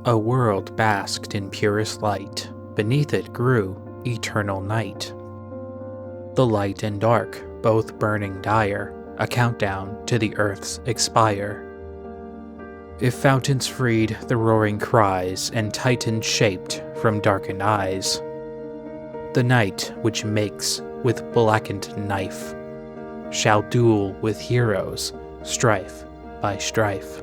A world basked in purest light, beneath it grew eternal night. The light and dark, both burning dire, a countdown to the earth's expire. If fountains freed the roaring cries, and titans shaped from darkened eyes, the night which makes with blackened knife shall duel with heroes, strife by strife.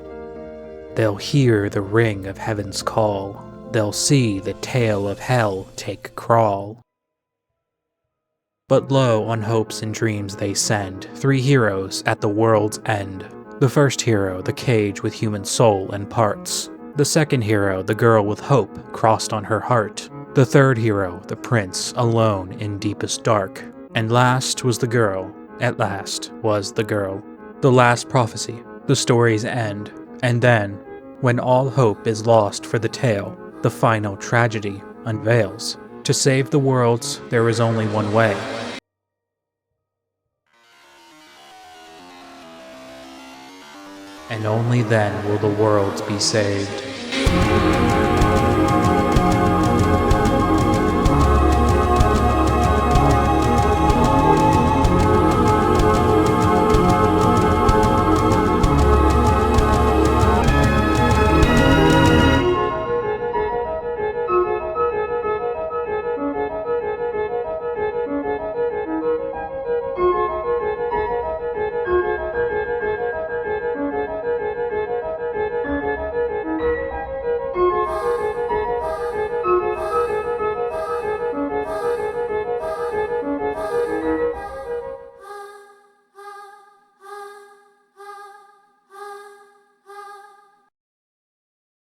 They'll hear the ring of heaven's call, they'll see the tail of hell take crawl. But lo, on hopes and dreams they send 3 heroes at the world's end. The first hero, the cage with human soul and parts. The second hero, the girl with hope crossed on her heart. The third hero, the prince, alone in deepest dark. And last was the girl, at last was the girl. The last prophecy, the story's end. And then, when all hope is lost for the tale, the final tragedy unveils. To save the worlds, there is only one way. And only then will the worlds be saved.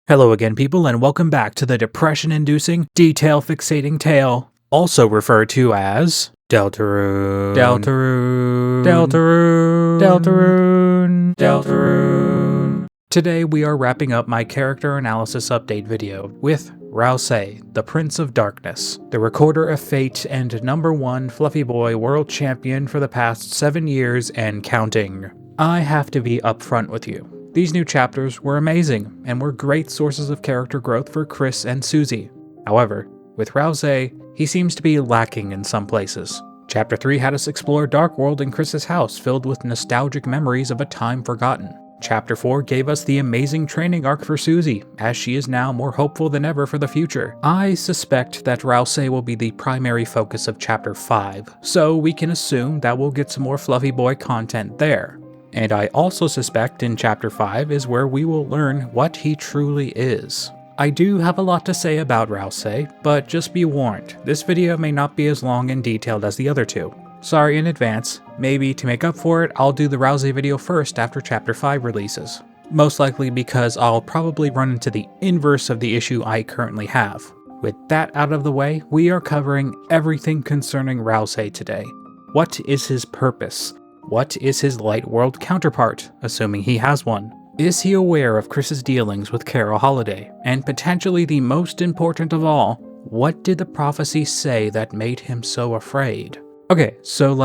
Hello again, people, and welcome back to the depression-inducing, detail-fixating tale, also referred to as Deltarune. Today we are wrapping up my character analysis update video with Ralsei, the Prince of Darkness, the Recorder of Fate and #1 Fluffy Boy World Champion for the past 7 years and counting. I have to be upfront with you. These new chapters were amazing, and were great sources of character growth for Chris and Susie. However, with Ralsei, he seems to be lacking in some places. Chapter 3 had us explore Dark World in Chris's house filled with nostalgic memories of a time forgotten. Chapter 4 gave us the amazing training arc for Susie, as she is now more hopeful than ever for the future. I suspect that Ralsei will be the primary focus of Chapter 5, so we can assume that we'll get some more Fluffy Boy content there. And I also suspect in Chapter 5 is where we will learn what he truly is. I do have a lot to say about Ralsei, but just be warned, this video may not be as long and detailed as the other two. Sorry in advance, maybe to make up for it, I'll do the Ralsei video first after Chapter 5 releases. Most likely because I'll probably run into the inverse of the issue I currently have. With that out of the way, we are covering everything concerning Ralsei today. What is his purpose? What is his light world counterpart, assuming he has one? Is he aware of Chris's dealings with Carol Holiday? And potentially the most important of all, what did the prophecy say that made him so afraid? Okay, so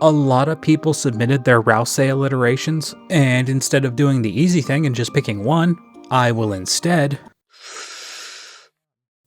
a lot of people submitted their Ralsei alliterations, and instead of doing the easy thing and just picking one, I will instead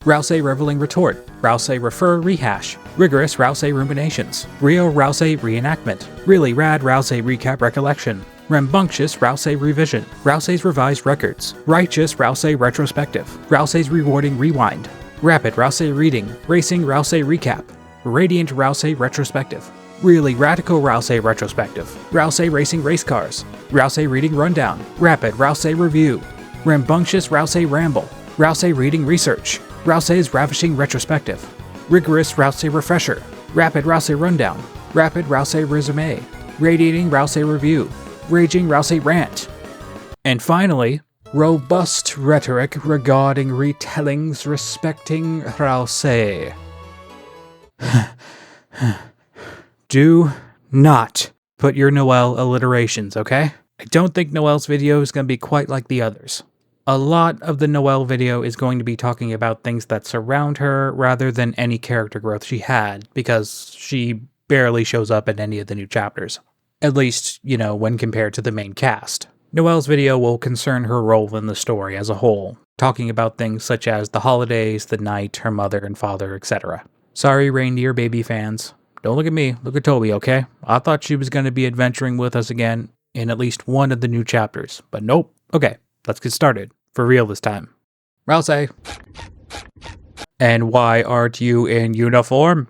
Ralsei Reveling Retort, Ralsei Refer Rehash, Rigorous Ralsei Ruminations, Real Ralsei Reenactment, Really Rad Ralsei Recap Recollection, Rambunctious Ralsei Revision, Ralsei's Revised Records, Righteous Ralsei Retrospective, Ralsei's Rewarding Rewind, Rapid Ralsei Reading, Racing Ralsei Recap, Radiant Ralsei Retrospective, Really Radical Ralsei Retrospective, Ralsei Racing Race Cars, Ralsei Reading Rundown, Rapid Ralsei Review, Rambunctious Ralsei Ramble, Ralsei Reading Research, Ralsei's Ravishing Retrospective, Rigorous Ralsei Refresher, Rapid Ralsei Rundown, Rapid Ralsei Resume, Radiating Ralsei Review, Raging Ralsei Rant, and finally, Robust Rhetoric Regarding Retellings Respecting Ralsei. Do not put your Noelle alliterations, okay? I don't think Noelle's video is going to be quite like the others. A lot of the Noelle video is going to be talking about things that surround her rather than any character growth she had, because she barely shows up in any of the new chapters. At least, when compared to the main cast. Noelle's video will concern her role in the story as a whole, talking about things such as the holidays, the night, her mother and father, etc. Sorry, reindeer baby fans. Don't look at me, look at Toby, okay? I thought she was going to be adventuring with us again in at least one of the new chapters, but nope. Okay, let's get started. For real this time. Ralsei. And why aren't you in uniform?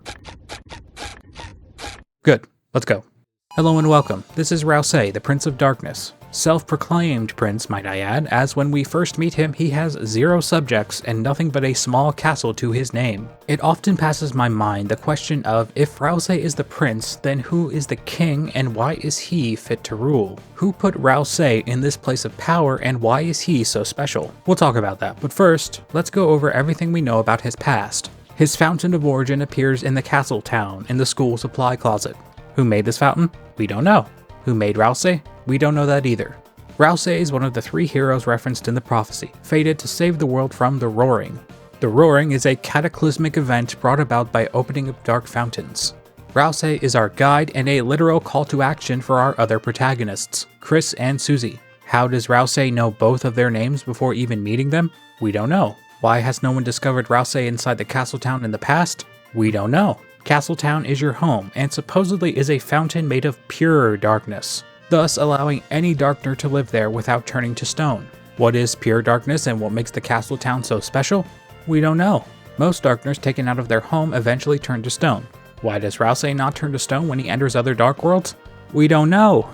Good, let's go. Hello and welcome. This is Ralsei, the Prince of Darkness. Self-proclaimed prince, might I add, as when we first meet him, he has 0 subjects and nothing but a small castle to his name. It often passes my mind the question of, if Ralsei is the prince, then who is the king and why is he fit to rule? Who put Ralsei in this place of power and why is he so special? We'll talk about that, but first, let's go over everything we know about his past. His fountain of origin appears in the castle town in the school supply closet. Who made this fountain? We don't know. Who made Ralsei? We don't know that either. Ralsei is one of the 3 heroes referenced in the prophecy, fated to save the world from the Roaring. The Roaring is a cataclysmic event brought about by opening of dark fountains. Ralsei is our guide and a literal call to action for our other protagonists, Chris and Susie. How does Ralsei know both of their names before even meeting them? We don't know. Why has no one discovered Ralsei inside the castle town in the past? We don't know. Castletown is your home, and supposedly is a fountain made of pure darkness, thus allowing any darkner to live there without turning to stone. What is pure darkness and what makes the Castletown so special? We don't know. Most darkners taken out of their home eventually turn to stone. Why does Ralsei not turn to stone when he enters other dark worlds? We don't know.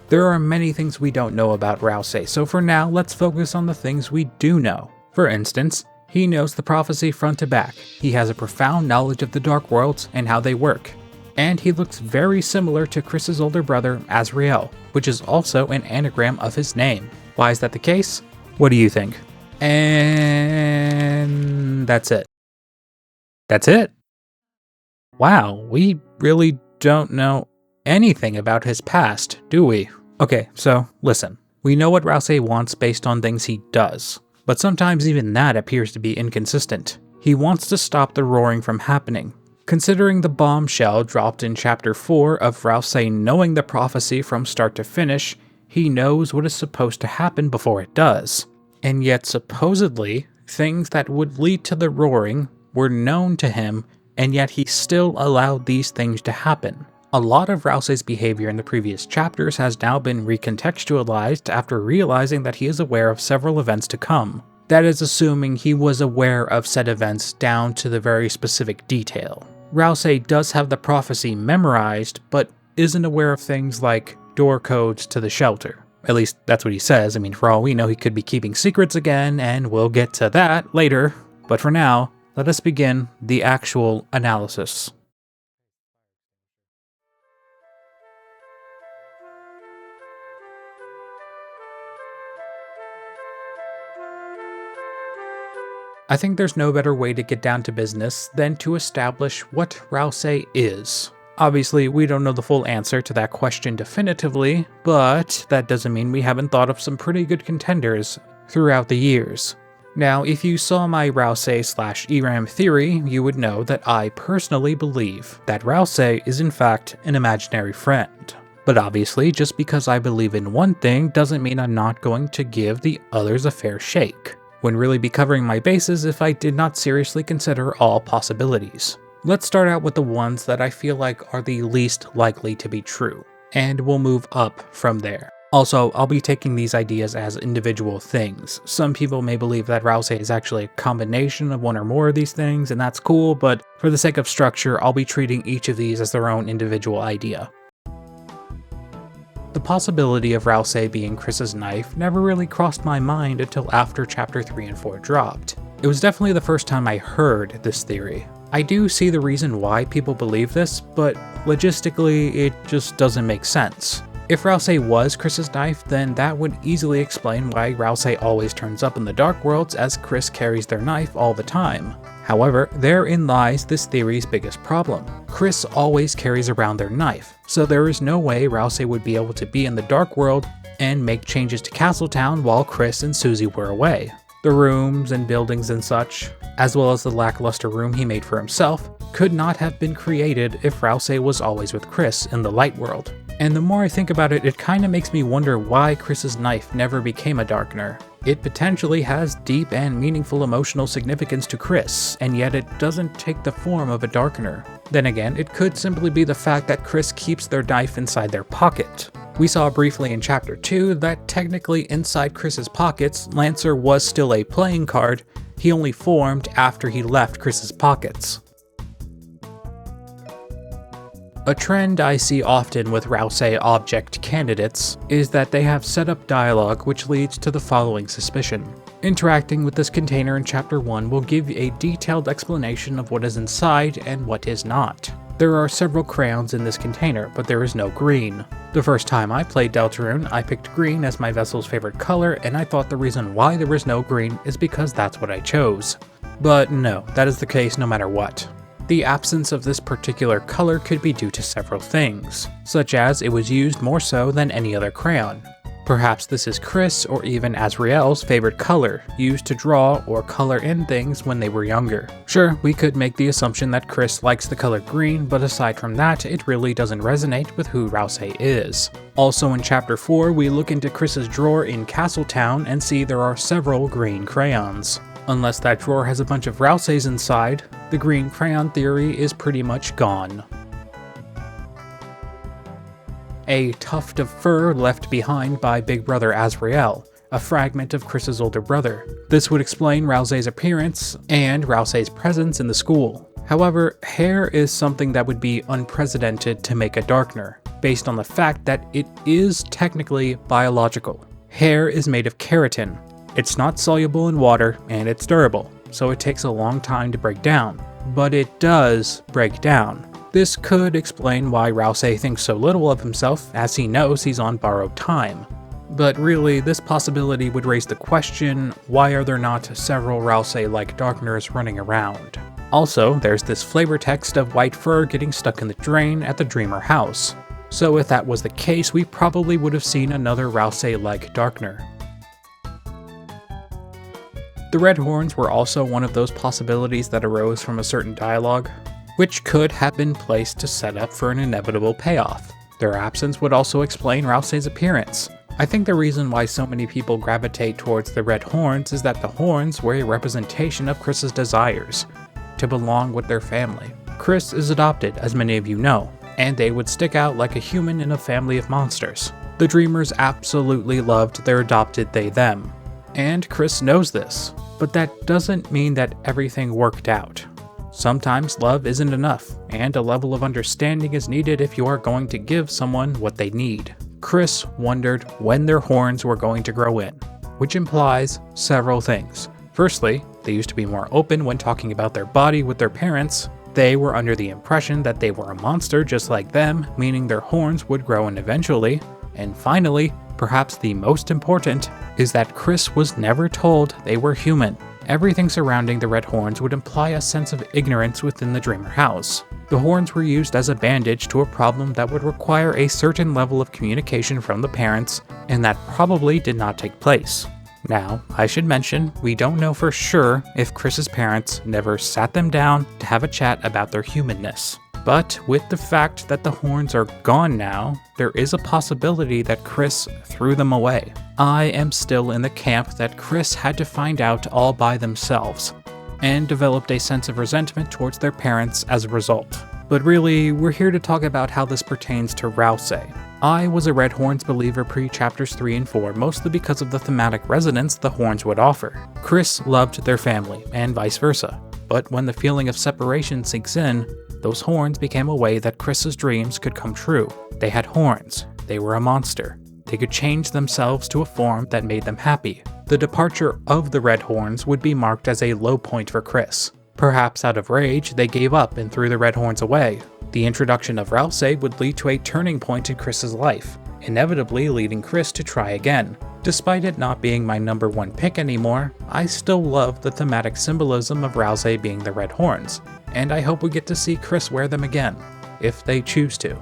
There are many things we don't know about Ralsei, so for now, let's focus on the things we do know. For instance, he knows the prophecy front to back, he has a profound knowledge of the dark worlds and how they work, and he looks very similar to Chris's older brother, Azrael, which is also an anagram of his name. Why is that the case? What do you think? And that's it. That's it? Wow, we really don't know anything about his past, do we? Okay, so listen. We know what Ralsei wants based on things he does. But sometimes even that appears to be inconsistent. He wants to stop the Roaring from happening. Considering the bombshell dropped in Chapter 4 of Ralsei knowing the prophecy from start to finish, he knows what is supposed to happen before it does. And yet supposedly, things that would lead to the Roaring were known to him, and yet he still allowed these things to happen. A lot of Ralsei's behavior in the previous chapters has now been recontextualized after realizing that he is aware of several events to come. That is assuming he was aware of said events down to the very specific detail. Ralsei does have the prophecy memorized, but isn't aware of things like door codes to the shelter. At least that's what he says. I mean, for all we know, he could be keeping secrets again, and we'll get to that later. But for now, let us begin the actual analysis. I think there's no better way to get down to business than to establish what Ralsei is. Obviously, we don't know the full answer to that question definitively, but that doesn't mean we haven't thought of some pretty good contenders throughout the years. Now, if you saw my Ralsei/ERAM theory, you would know that I personally believe that Ralsei is in fact an imaginary friend. But obviously, just because I believe in one thing doesn't mean I'm not going to give the others a fair shake. Wouldn't really be covering my bases if I did not seriously consider all possibilities. Let's start out with the ones that I feel like are the least likely to be true, and we'll move up from there. Also, I'll be taking these ideas as individual things. Some people may believe that Ralsei is actually a combination of one or more of these things, and that's cool, but for the sake of structure, I'll be treating each of these as their own individual idea. The possibility of Ralsei being Chris's knife never really crossed my mind until after Chapter 3 and 4 dropped. It was definitely the first time I heard this theory. I do see the reason why people believe this, but logistically it just doesn't make sense. If Ralsei was Chris's knife, then that would easily explain why Ralsei always turns up in the Dark Worlds as Chris carries their knife all the time. However, therein lies this theory's biggest problem. Chris always carries around their knife, so there is no way Ralsei would be able to be in the Dark World and make changes to Castletown while Chris and Susie were away. The rooms and buildings and such, as well as the lackluster room he made for himself, could not have been created if Ralsei was always with Chris in the Light World. And the more I think about it, it kinda makes me wonder why Chris's knife never became a darkener. It potentially has deep and meaningful emotional significance to Chris, and yet it doesn't take the form of a darkener. Then again, it could simply be the fact that Chris keeps their knife inside their pocket. We saw briefly in Chapter 2 that technically inside Chris's pockets, Lancer was still a playing card, he only formed after he left Chris's pockets. A trend I see often with Ralsei object candidates is that they have set up dialogue which leads to the following suspicion. Interacting with this container in Chapter 1 will give a detailed explanation of what is inside and what is not. There are several crayons in this container, but there is no green. The first time I played Deltarune, I picked green as my vessel's favorite color, and I thought the reason why there was no green is because that's what I chose. But no, that is the case no matter what. The absence of this particular color could be due to several things, such as it was used more so than any other crayon. Perhaps this is Chris or even Azrael's favorite color, used to draw or color in things when they were younger. Sure, we could make the assumption that Chris likes the color green, but aside from that, it really doesn't resonate with who Ralsei is. Also in Chapter 4, we look into Chris's drawer in Castletown and see there are several green crayons. Unless that drawer has a bunch of Ralseis inside, the green crayon theory is pretty much gone. A tuft of fur left behind by Big Brother Azrael, a fragment of Chris's older brother. This would explain Ralsei's appearance and Ralsei's presence in the school. However, hair is something that would be unprecedented to make a darkener, based on the fact that it is technically biological. Hair is made of keratin. It's not soluble in water, and it's durable, so it takes a long time to break down. But it does break down. This could explain why Ralsei thinks so little of himself, as he knows he's on borrowed time. But really, this possibility would raise the question, why are there not several Ralsei-like darkeners running around? Also, there's this flavor text of white fur getting stuck in the drain at the Dreamer house. So if that was the case, we probably would have seen another Ralsei-like darkener. The red horns were also one of those possibilities that arose from a certain dialogue, which could have been placed to set up for an inevitable payoff. Their absence would also explain Ralsei's appearance. I think the reason why so many people gravitate towards the red horns is that the horns were a representation of Chris's desires, to belong with their family. Chris is adopted, as many of you know, and they would stick out like a human in a family of monsters. The Dreamers absolutely loved their adopted they-them. And Chris knows this, but that doesn't mean that everything worked out. Sometimes love isn't enough, and a level of understanding is needed if you are going to give someone what they need. Chris wondered when their horns were going to grow in, which implies several things. Firstly, they used to be more open when talking about their body with their parents. They were under the impression that they were a monster just like them, meaning their horns would grow in eventually. And finally, perhaps the most important, is that Chris was never told they were human. Everything surrounding the red horns would imply a sense of ignorance within the Dreamer house. The horns were used as a bandage to a problem that would require a certain level of communication from the parents, and that probably did not take place. Now, I should mention, we don't know for sure if Chris's parents never sat them down to have a chat about their humanness. But with the fact that the horns are gone now, there is a possibility that Chris threw them away. I am still in the camp that Chris had to find out all by themselves, and developed a sense of resentment towards their parents as a result. But really, we're here to talk about how this pertains to Ralsei. I was a Red Horns believer pre-chapters 3 and 4, mostly because of the thematic resonance the horns would offer. Chris loved their family, and vice versa. But when the feeling of separation sinks in, those horns became a way that Chris's dreams could come true. They had horns. They were a monster. They could change themselves to a form that made them happy. The departure of the red horns would be marked as a low point for Chris. Perhaps out of rage, they gave up and threw the red horns away. The introduction of Ralsei would lead to a turning point in Chris's life, inevitably leading Chris to try again. Despite it not being my number one pick anymore, I still love the thematic symbolism of Ralsei being the red horns, and I hope we get to see Chris wear them again, if they choose to.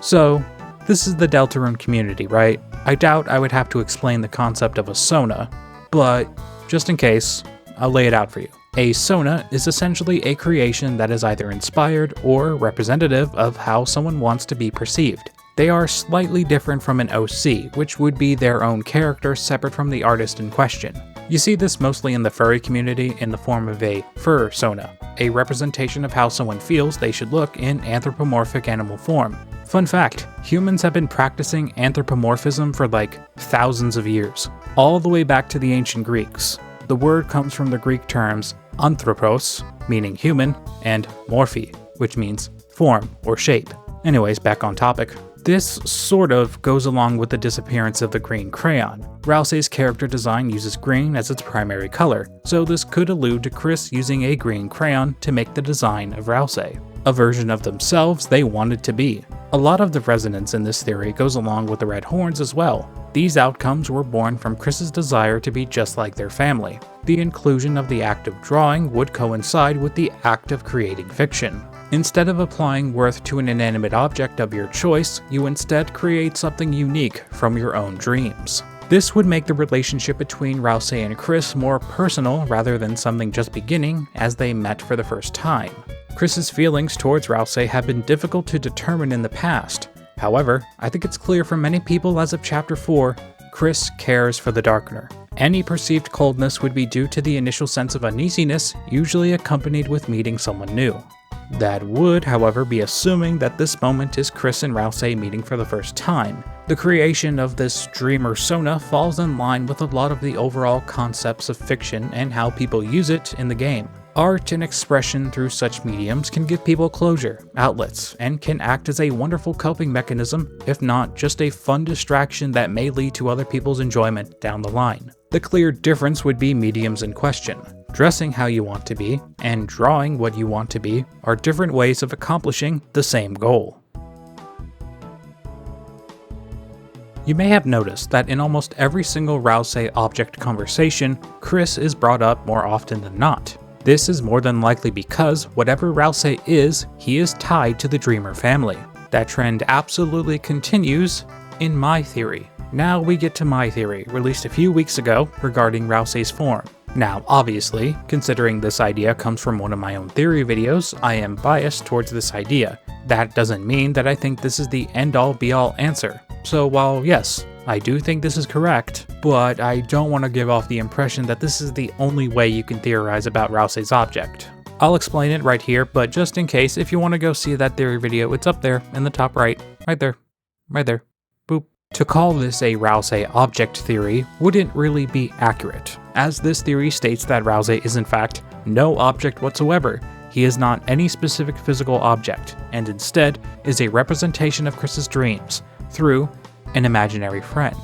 So, this is the Deltarune community, right? I doubt I would have to explain the concept of a Sona, but just in case, I'll lay it out for you. A sona is essentially a creation that is either inspired or representative of how someone wants to be perceived. They are slightly different from an OC, which would be their own character separate from the artist in question. You see this mostly in the furry community in the form of a fur sona, a representation of how someone feels they should look in anthropomorphic animal form. Fun fact, humans have been practicing anthropomorphism for like thousands of years, all the way back to the ancient Greeks. The word comes from the Greek terms anthropos, meaning human, and morphe, which means form or shape. Anyways, back on topic. This sort of goes along with the disappearance of the green crayon. Ralsei's character design uses green as its primary color, so this could allude to Chris using a green crayon to make the design of Ralsei, a version of themselves they wanted to be. A lot of the resonance in this theory goes along with the red horns as well. These outcomes were born from Chris's desire to be just like their family. The inclusion of the act of drawing would coincide with the act of creating fiction. Instead of applying worth to an inanimate object of your choice, you instead create something unique from your own dreams. This would make the relationship between Ralsei and Chris more personal rather than something just beginning as they met for the first time. Chris's feelings towards Ralsei have been difficult to determine in the past. However, I think it's clear for many people as of Chapter 4, Chris cares for the Darkener. Any perceived coldness would be due to the initial sense of uneasiness, usually accompanied with meeting someone new. That would, however, be assuming that this moment is Chris and Ralsei meeting for the first time. The creation of this dreamer sona falls in line with a lot of the overall concepts of fiction and how people use it in the game. Art and expression through such mediums can give people closure, outlets, and can act as a wonderful coping mechanism, if not just a fun distraction that may lead to other people's enjoyment down the line. The clear difference would be mediums in question. Dressing how you want to be, and drawing what you want to be, are different ways of accomplishing the same goal. You may have noticed that in almost every single Ralsei object conversation, Chris is brought up more often than not. This is more than likely because whatever Ralsei is, he is tied to the Dreamer family. That trend absolutely continues in my theory. Now we get to my theory, released a few weeks ago, regarding Ralsei's form. Now, obviously, considering this idea comes from one of my own theory videos, I am biased towards this idea. That doesn't mean that I think this is the end-all be-all answer. So while yes, I do think this is correct, but I don't want to give off the impression that this is the only way you can theorize about Ralsei's object. I'll explain it right here, but just in case, if you want to go see that theory video, it's up there in the top right there, boop. To call this a Ralsei object theory wouldn't really be accurate, as this theory states that Ralsei is in fact no object whatsoever. He is not any specific physical object, and instead is a representation of Chris's dreams through an imaginary friend.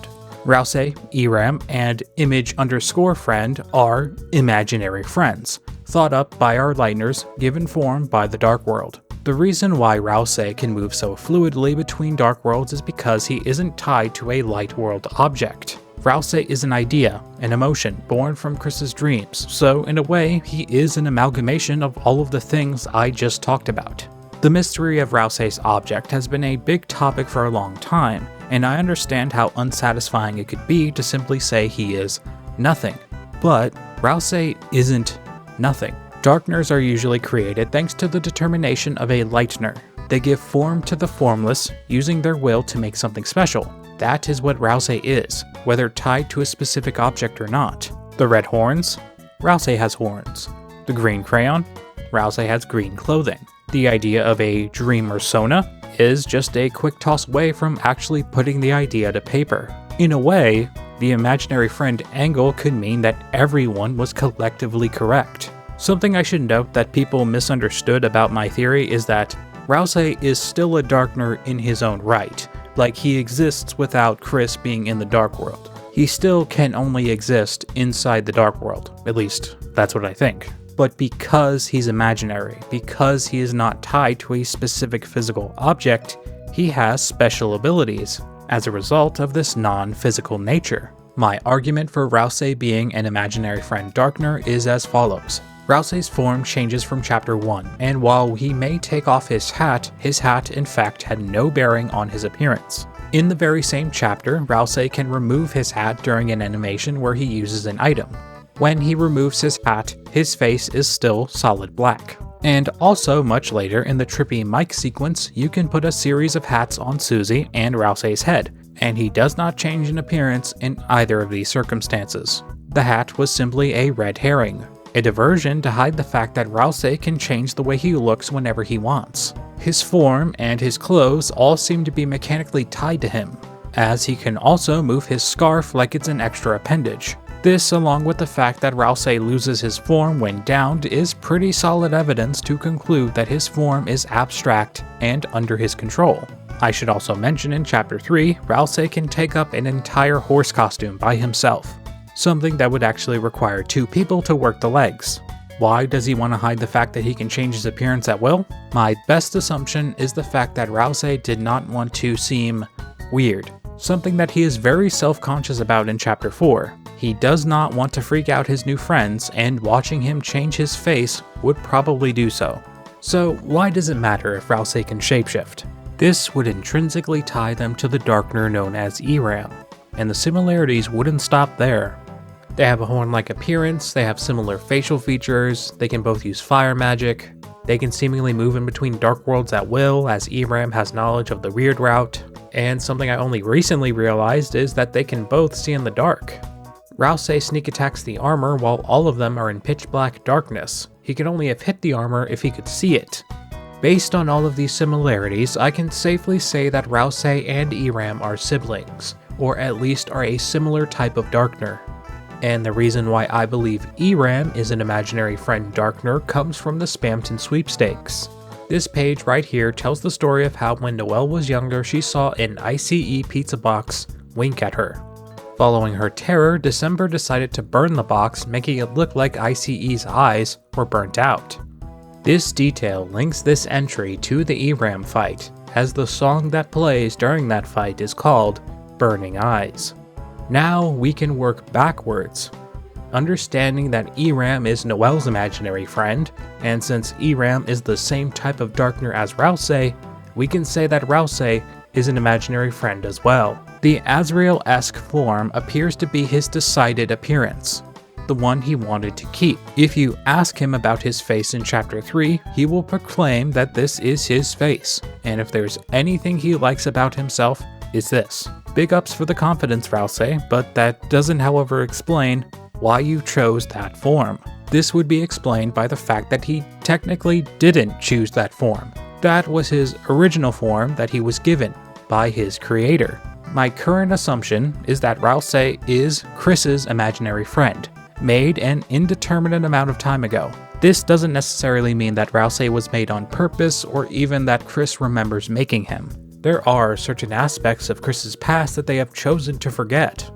Ralsei, Eram, and image_friend are imaginary friends, thought up by our Lightners, given form by the Dark World. The reason why Ralsei can move so fluidly between Dark Worlds is because he isn't tied to a Light World object. Ralsei is an idea, an emotion, born from Chris's dreams, so in a way, he is an amalgamation of all of the things I just talked about. The mystery of Ralsei's object has been a big topic for a long time, and I understand how unsatisfying it could be to simply say he is nothing. But Ralsei isn't nothing. Darkeners are usually created thanks to the determination of a Lightener. They give form to the formless, using their will to make something special. That is what Ralsei is, whether tied to a specific object or not. The red horns? Ralsei has horns. The green crayon? Ralsei has green clothing. The idea of a dreamer sona is just a quick toss away from actually putting the idea to paper. In a way, the imaginary friend angle could mean that everyone was collectively correct. Something I should note that people misunderstood about my theory is that Ralsei is still a Darkener in his own right, like he exists without Chris being in the Dark World. He still can only exist inside the Dark World, at least that's what I think. But because he's imaginary, because he is not tied to a specific physical object, he has special abilities as a result of this non-physical nature. My argument for Ralsei being an imaginary friend Darkener is as follows. Ralsei's form changes from Chapter 1, and while he may take off his hat in fact had no bearing on his appearance. In the very same chapter, Ralsei can remove his hat during an animation where he uses an item. When he removes his hat, his face is still solid black. And also, much later in the trippy Mike sequence, you can put a series of hats on Susie and Ralsei's head, and he does not change in appearance in either of these circumstances. The hat was simply a red herring, a diversion to hide the fact that Ralsei can change the way he looks whenever he wants. His form and his clothes all seem to be mechanically tied to him, as he can also move his scarf like it's an extra appendage. This, along with the fact that Ralsei loses his form when downed, is pretty solid evidence to conclude that his form is abstract and under his control. I should also mention in Chapter 3, Ralsei can take up an entire horse costume by himself, something that would actually require 2 people to work the legs. Why does he want to hide the fact that he can change his appearance at will? My best assumption is the fact that Ralsei did not want to seem weird, something that he is very self-conscious about in Chapter 4. He does not want to freak out his new friends, and watching him change his face would probably do so. So why does it matter if Ralsei can shapeshift? This would intrinsically tie them to the Darkner known as Eram, and the similarities wouldn't stop there. They have a horn-like appearance, they have similar facial features, they can both use fire magic, they can seemingly move in between dark worlds at will, as Eram has knowledge of the weird route, and something I only recently realized is that they can both see in the dark. Ralsei sneak attacks the armor while all of them are in pitch black darkness. He could only have hit the armor if he could see it. Based on all of these similarities, I can safely say that Ralsei and Eram are siblings, or at least are a similar type of Darkner. And the reason why I believe Eram is an imaginary friend Darkner comes from the Spamton sweepstakes. This page right here tells the story of how when Noelle was younger she saw an ICE pizza box wink at her. Following her terror, December decided to burn the box, making it look like ICE's eyes were burnt out. This detail links this entry to the Eram fight, as the song that plays during that fight is called Burning Eyes. Now we can work backwards, understanding that Eram is Noelle's imaginary friend, and since Eram is the same type of Darkner as Ralsei, we can say that Ralsei is an imaginary friend as well. The Azrael-esque form appears to be his decided appearance, the one he wanted to keep. If you ask him about his face in Chapter 3, he will proclaim that this is his face, and if there's anything he likes about himself, it's this. Big ups for the confidence, Ralsei, but that doesn't however explain why you chose that form. This would be explained by the fact that he technically didn't choose that form. That was his original form that he was given by his creator. My current assumption is that Ralsei is Chris's imaginary friend, made an indeterminate amount of time ago. This doesn't necessarily mean that Ralsei was made on purpose or even that Chris remembers making him. There are certain aspects of Chris's past that they have chosen to forget.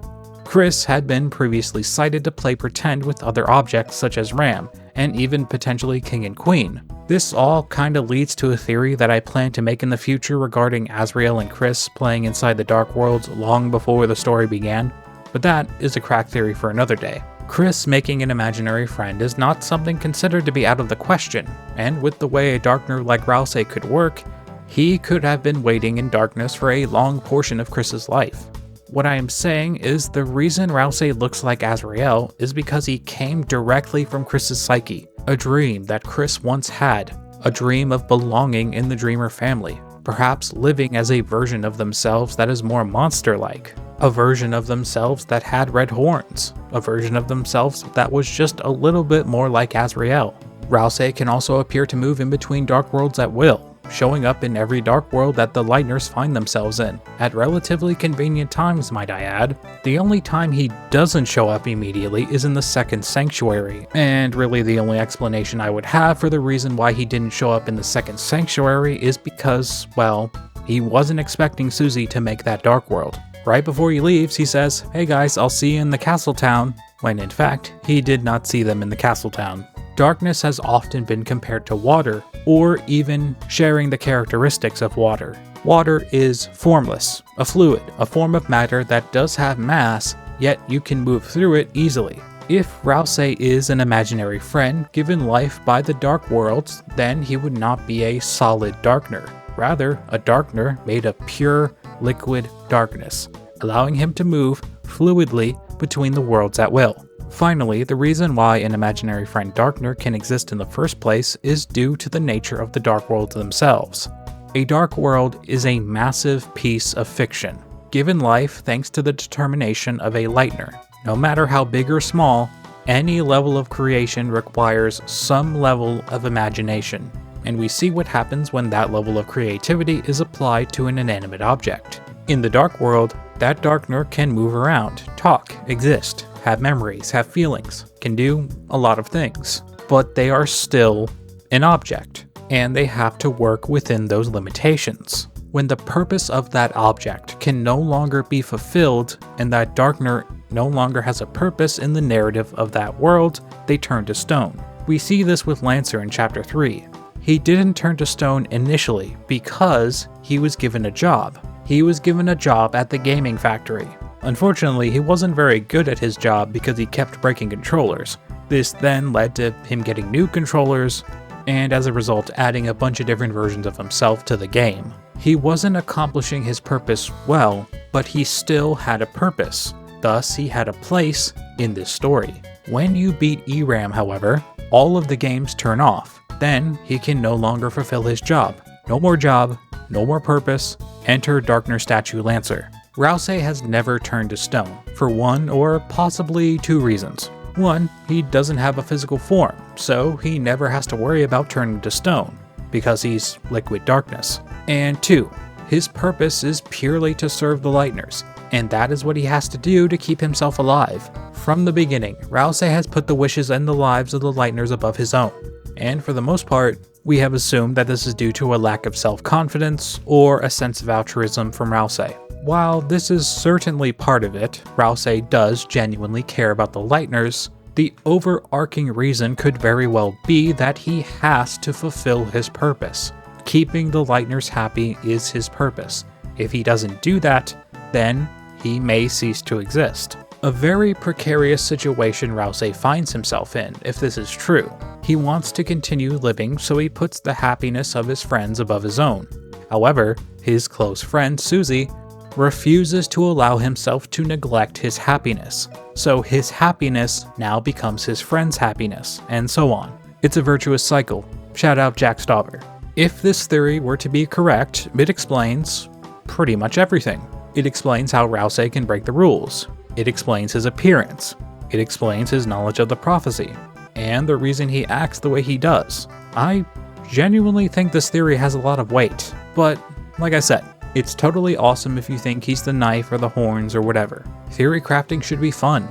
Chris had been previously cited to play pretend with other objects such as Ram, and even potentially King and Queen. This all kinda leads to a theory that I plan to make in the future regarding Azrael and Chris playing inside the Dark Worlds long before the story began, but that is a crack theory for another day. Chris making an imaginary friend is not something considered to be out of the question, and with the way a Darkner like Ralsei could work, he could have been waiting in darkness for a long portion of Chris's life. What I am saying is the reason Ralsei looks like Azrael is because he came directly from Chris's psyche, a dream that Chris once had, a dream of belonging in the Dreamer family, perhaps living as a version of themselves that is more monster-like, a version of themselves that had red horns, a version of themselves that was just a little bit more like Azrael. Ralsei can also appear to move in between dark worlds at will, showing up in every dark world that the Lightners find themselves in, at relatively convenient times, might I add. The only time he doesn't show up immediately is in the second Sanctuary, and really the only explanation I would have for the reason why he didn't show up in the second Sanctuary is because, well, he wasn't expecting Susie to make that dark world. Right before he leaves, he says, "Hey guys, I'll see you in the castle town," when in fact, he did not see them in the castle town. Darkness has often been compared to water, or even sharing the characteristics of water. Water is formless, a fluid, a form of matter that does have mass, yet you can move through it easily. If Ralsei is an imaginary friend given life by the dark worlds, then he would not be a solid Darkner, rather a Darkner made of pure, liquid darkness, allowing him to move fluidly between the worlds at will. Finally, the reason why an imaginary friend Darkner can exist in the first place is due to the nature of the Dark Worlds themselves. A Dark World is a massive piece of fiction, given life thanks to the determination of a Lightner. No matter how big or small, any level of creation requires some level of imagination, and we see what happens when that level of creativity is applied to an inanimate object. In the Dark World, that Darkner can move around, talk, exist, have memories, have feelings, can do a lot of things, but they are still an object, and they have to work within those limitations. When the purpose of that object can no longer be fulfilled and that Darkner no longer has a purpose in the narrative of that world, they turn to stone. We see this with Lancer in Chapter 3. He didn't turn to stone initially because he was given a job. He was given a job at the gaming factory. Unfortunately, he wasn't very good at his job because he kept breaking controllers. This then led to him getting new controllers, and as a result adding a bunch of different versions of himself to the game. He wasn't accomplishing his purpose well, but he still had a purpose. Thus, he had a place in this story. When you beat ERAM, however, all of the games turn off. Then, he can no longer fulfill his job. No more job, no more purpose, enter Darkner Statue Lancer. Ralsei has never turned to stone, for one or possibly two reasons. One, he doesn't have a physical form, so he never has to worry about turning to stone, because he's liquid darkness. And two, his purpose is purely to serve the Lightners, and that is what he has to do to keep himself alive. From the beginning, Ralsei has put the wishes and the lives of the Lightners above his own, and for the most part, we have assumed that this is due to a lack of self-confidence or a sense of altruism from Ralsei. While this is certainly part of it, Ralsei does genuinely care about the Lightners, the overarching reason could very well be that he has to fulfill his purpose. Keeping the Lightners happy is his purpose. If he doesn't do that, then he may cease to exist. A very precarious situation Ralsei finds himself in, if this is true. He wants to continue living, so he puts the happiness of his friends above his own. However, his close friend, Susie, refuses to allow himself to neglect his happiness. So his happiness now becomes his friend's happiness, and so on. It's a virtuous cycle. Shout out Jack Stauber. If this theory were to be correct, it explains pretty much everything. It explains how Ralsei can break the rules. It explains his appearance. It explains his knowledge of the prophecy, and the reason he acts the way he does. I genuinely think this theory has a lot of weight, but like I said, it's totally awesome if you think he's the knife or the horns or whatever. Theory crafting should be fun,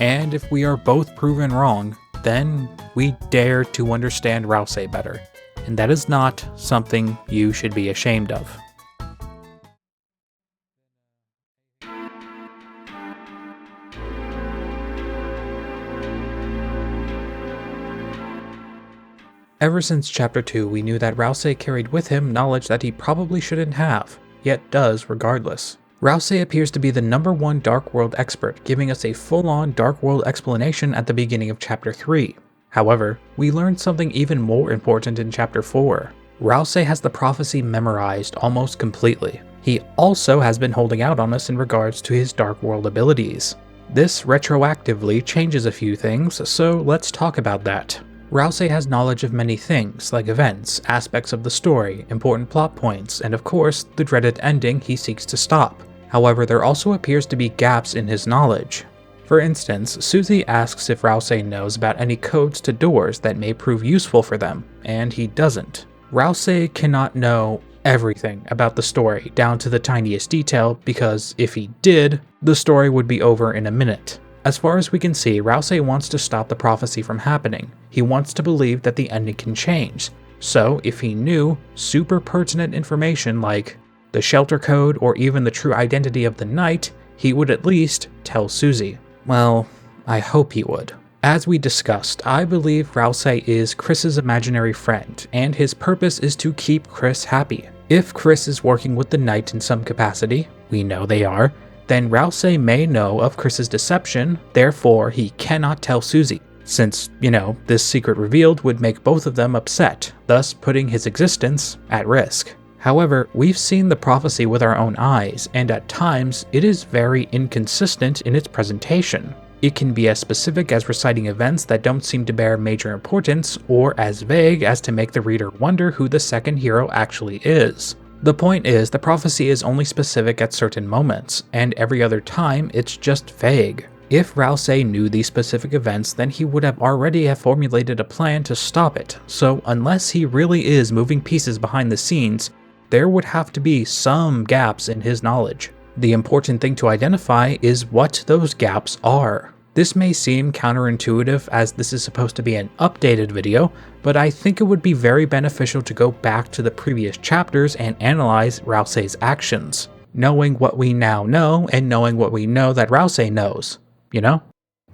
and if we are both proven wrong, then we dare to understand Ralsei better, and that is not something you should be ashamed of. Ever since Chapter 2, we knew that Ralsei carried with him knowledge that he probably shouldn't have, yet does regardless. Ralsei appears to be the #1 Dark World expert, giving us a full-on Dark World explanation at the beginning of Chapter 3. However, we learned something even more important in Chapter 4. Ralsei has the prophecy memorized almost completely. He also has been holding out on us in regards to his Dark World abilities. This retroactively changes a few things, so let's talk about that. Ralsei has knowledge of many things, like events, aspects of the story, important plot points, and of course, the dreaded ending he seeks to stop. However, there also appears to be gaps in his knowledge. For instance, Susie asks if Ralsei knows about any codes to doors that may prove useful for them, and he doesn't. Ralsei cannot know everything about the story, down to the tiniest detail, because if he did, the story would be over in a minute. As far as we can see, Ralsei wants to stop the prophecy from happening. He wants to believe that the ending can change. So if he knew super pertinent information like the shelter code or even the true identity of the knight, he would at least tell Susie. Well, I hope he would. As we discussed, I believe Ralsei is Chris's imaginary friend, and his purpose is to keep Chris happy. If Chris is working with the knight in some capacity, we know they are, then Ralsei may know of Chris's deception, therefore he cannot tell Susie, since, this secret revealed would make both of them upset, thus putting his existence at risk. However, we've seen the prophecy with our own eyes, and at times it is very inconsistent in its presentation. It can be as specific as reciting events that don't seem to bear major importance, or as vague as to make the reader wonder who the second hero actually is. The point is, the prophecy is only specific at certain moments, and every other time it's just vague. If Ralsei knew these specific events, then he would have already formulated a plan to stop it, so unless he really is moving pieces behind the scenes, there would have to be some gaps in his knowledge. The important thing to identify is what those gaps are. This may seem counterintuitive as this is supposed to be an updated video, but I think it would be very beneficial to go back to the previous chapters and analyze Ralsei's actions, knowing what we now know and knowing what we know that Ralsei knows, you know?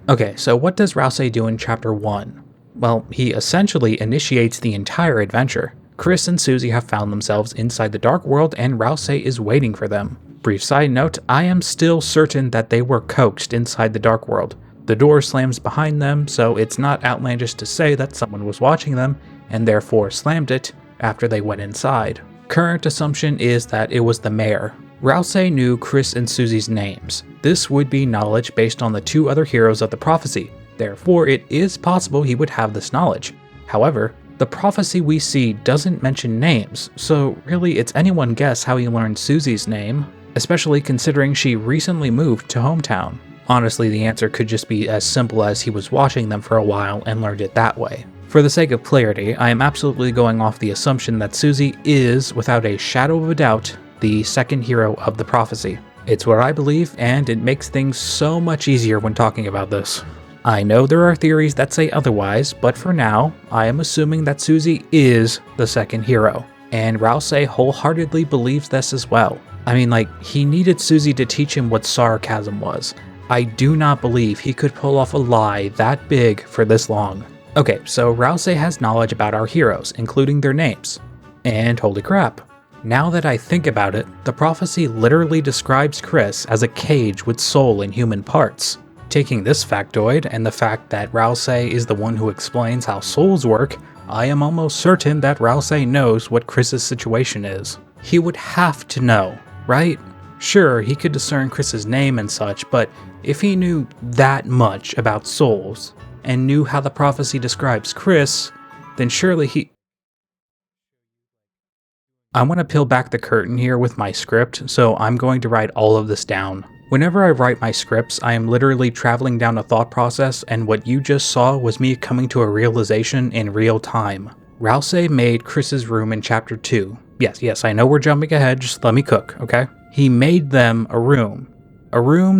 Okay, so what does Ralsei do in chapter 1? Well, he essentially initiates the entire adventure. Chris and Susie have found themselves inside the dark world and Ralsei is waiting for them. Brief side note, I am still certain that they were coaxed inside the dark world. The door slams behind them, so it's not outlandish to say that someone was watching them and therefore slammed it after they went inside. Current assumption is that it was the mayor. Ralsei knew Chris and Susie's names. This would be knowledge based on the two other heroes of the prophecy. Therefore, it is possible he would have this knowledge. However, the prophecy we see doesn't mention names, so really it's anyone's guess how he learned Susie's name, especially considering she recently moved to hometown. Honestly, the answer could just be as simple as he was watching them for a while and learned it that way. For the sake of clarity, I am absolutely going off the assumption that Susie is, without a shadow of a doubt, the second hero of the prophecy. It's what I believe, and it makes things so much easier when talking about this. I know there are theories that say otherwise, but for now, I am assuming that Susie is the second hero, and Ralsei wholeheartedly believes this as well. I mean, like, he needed Susie to teach him what sarcasm was. I do not believe he could pull off a lie that big for this long. Okay, so Ralsei has knowledge about our heroes, including their names. And holy crap, now that I think about it, the prophecy literally describes Chris as a cage with soul and human parts. Taking this factoid and the fact that Ralsei is the one who explains how souls work, I am almost certain that Ralsei knows what Chris's situation is. He would have to know, right? Sure, he could discern Chris's name and such, but if he knew that much about souls, and knew how the prophecy describes Chris, then surely he... I want to peel back the curtain here with my script, so I'm going to write all of this down. Whenever I write my scripts, I am literally traveling down a thought process, and what you just saw was me coming to a realization in real time. Ralsei made Chris's room in chapter 2. Yes, I know we're jumping ahead, just let me cook, okay? He made them a room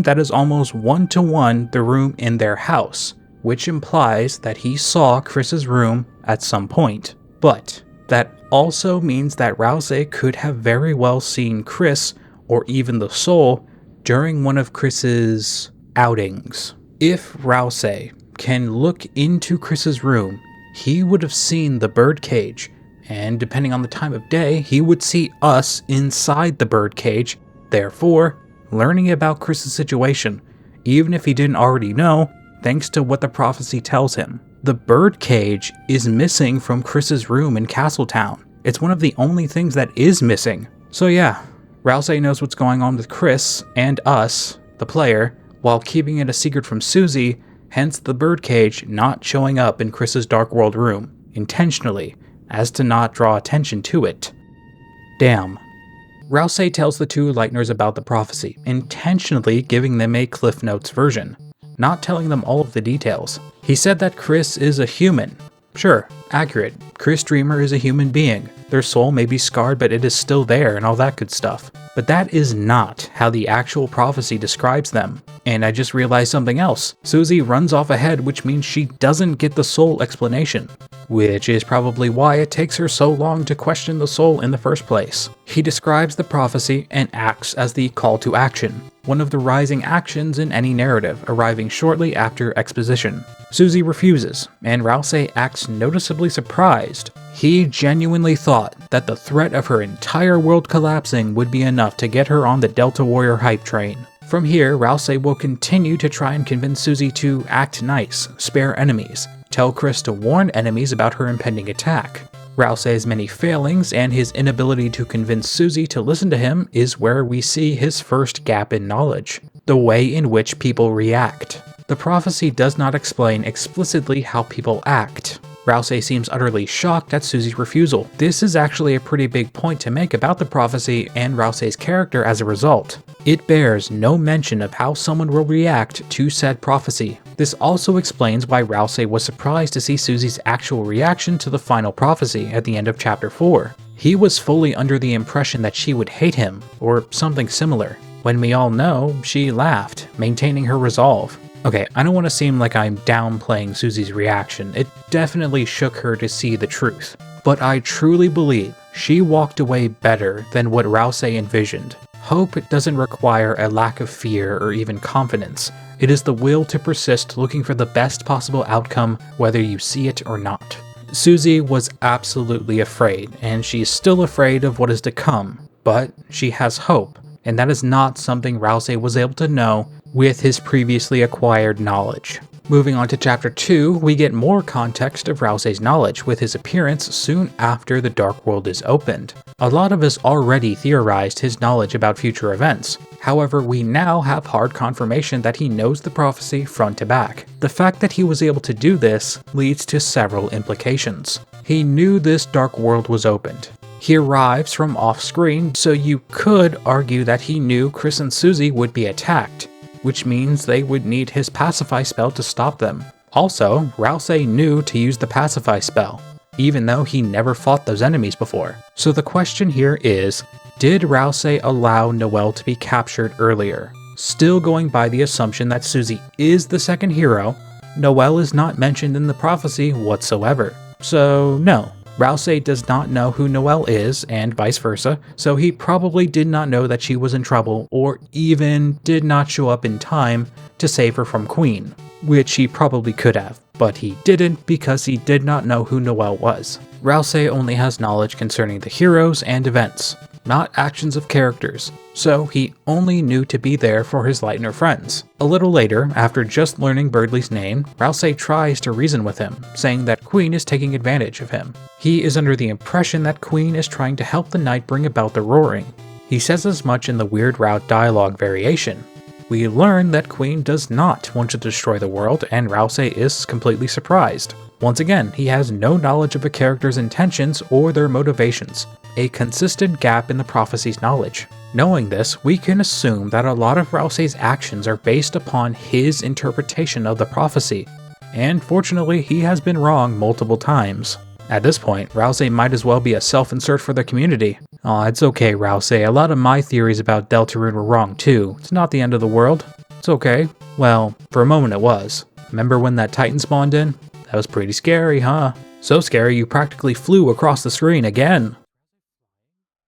that is almost one-to-one the room in their house, which implies that he saw Chris's room at some point. But that also means that Ralsei could have very well seen Chris, or even the soul, during one of Chris's outings. If Ralsei can look into Chris's room, he would have seen the birdcage, and depending on the time of day, he would see us inside the birdcage, therefore learning about Chris's situation, even if he didn't already know, thanks to what the prophecy tells him. The birdcage is missing from Chris's room in Castletown. It's one of the only things that is missing. So yeah, Ralsei knows what's going on with Chris and us, the player, while keeping it a secret from Susie, hence the birdcage not showing up in Chris's Dark World room, intentionally, as to not draw attention to it. Damn. Ralsei tells the two Lightners about the prophecy, intentionally giving them a Cliff Notes version, not telling them all of the details. He said that Chris is a human. Sure, accurate. Chris Dreamer is a human being. Their soul may be scarred, but it is still there and all that good stuff. But that is not how the actual prophecy describes them. And I just realized something else. Susie runs off ahead, which means she doesn't get the soul explanation, which is probably why it takes her so long to question the soul in the first place. He describes the prophecy and acts as the call to action, one of the rising actions in any narrative, arriving shortly after exposition. Susie refuses, and Ralsei acts noticeably surprised. He genuinely thought that the threat of her entire world collapsing would be enough to get her on the Delta Warrior hype train. From here, Ralsei will continue to try and convince Susie to act nice, spare enemies, tell Chris to warn enemies about her impending attack. Ralsei's many failings and his inability to convince Susie to listen to him is where we see his first gap in knowledge, the way in which people react. The The prophecy does not explain explicitly how people act. Ralsei seems utterly shocked at Susie's refusal. This is actually a pretty big point to make about the prophecy and Ralsei's character as a result. It bears no mention of how someone will react to said prophecy. This also explains why Ralsei was surprised to see Susie's actual reaction to the final prophecy at the end of chapter 4. He was fully under the impression that she would hate him, or something similar. When we all know, she laughed, maintaining her resolve. Okay, I don't want to seem like I'm downplaying Susie's reaction. It definitely shook her to see the truth. But I truly believe she walked away better than what Ralsei envisioned. Hope doesn't require a lack of fear or even confidence. It is the will to persist looking for the best possible outcome, whether you see it or not. Susie was absolutely afraid, and she's still afraid of what is to come, but she has hope, and that is not something Ralsei was able to know with his previously acquired knowledge. Moving on to chapter 2, we get more context of Ralsei's knowledge with his appearance soon after the Dark World is opened. A lot of us already theorized his knowledge about future events. However, we now have hard confirmation that he knows the prophecy front to back. The fact that he was able to do this leads to several implications. He knew this Dark World was opened. He arrives from off-screen, so you could argue that he knew Chris and Susie would be attacked, which means they would need his pacify spell to stop them. Also, Ralsei knew to use the pacify spell, even though he never fought those enemies before. So the question here is, did Ralsei allow Noelle to be captured earlier? Still going by the assumption that Susie is the second hero, Noelle is not mentioned in the prophecy whatsoever. So no, Ralsei does not know who Noelle is, and vice versa, so he probably did not know that she was in trouble, or even did not show up in time to save her from Queen, which he probably could have, but he didn't because he did not know who Noelle was. Ralsei only has knowledge concerning the heroes and events, not actions of characters, so he only knew to be there for his Lightner friends. A little later, after just learning Birdley's name, Ralsei tries to reason with him, saying that Queen is taking advantage of him. He is under the impression that Queen is trying to help the Night bring about the Roaring. He says as much in the Weird Route dialogue variation. We learn that Queen does not want to destroy the world, and Ralsei is completely surprised. Once again, he has no knowledge of a character's intentions or their motivations, a consistent gap in the prophecy's knowledge. Knowing this, we can assume that a lot of Ralsei's actions are based upon his interpretation of the prophecy, and fortunately he has been wrong multiple times. At this point, Ralsei might as well be a self-insert for the community. Aw, it's okay, Ralsei, a lot of my theories about Deltarune were wrong too. It's not the end of the world. It's okay. Well, for a moment it was. Remember when that Titan spawned in? That was pretty scary, huh? So scary you practically flew across the screen again.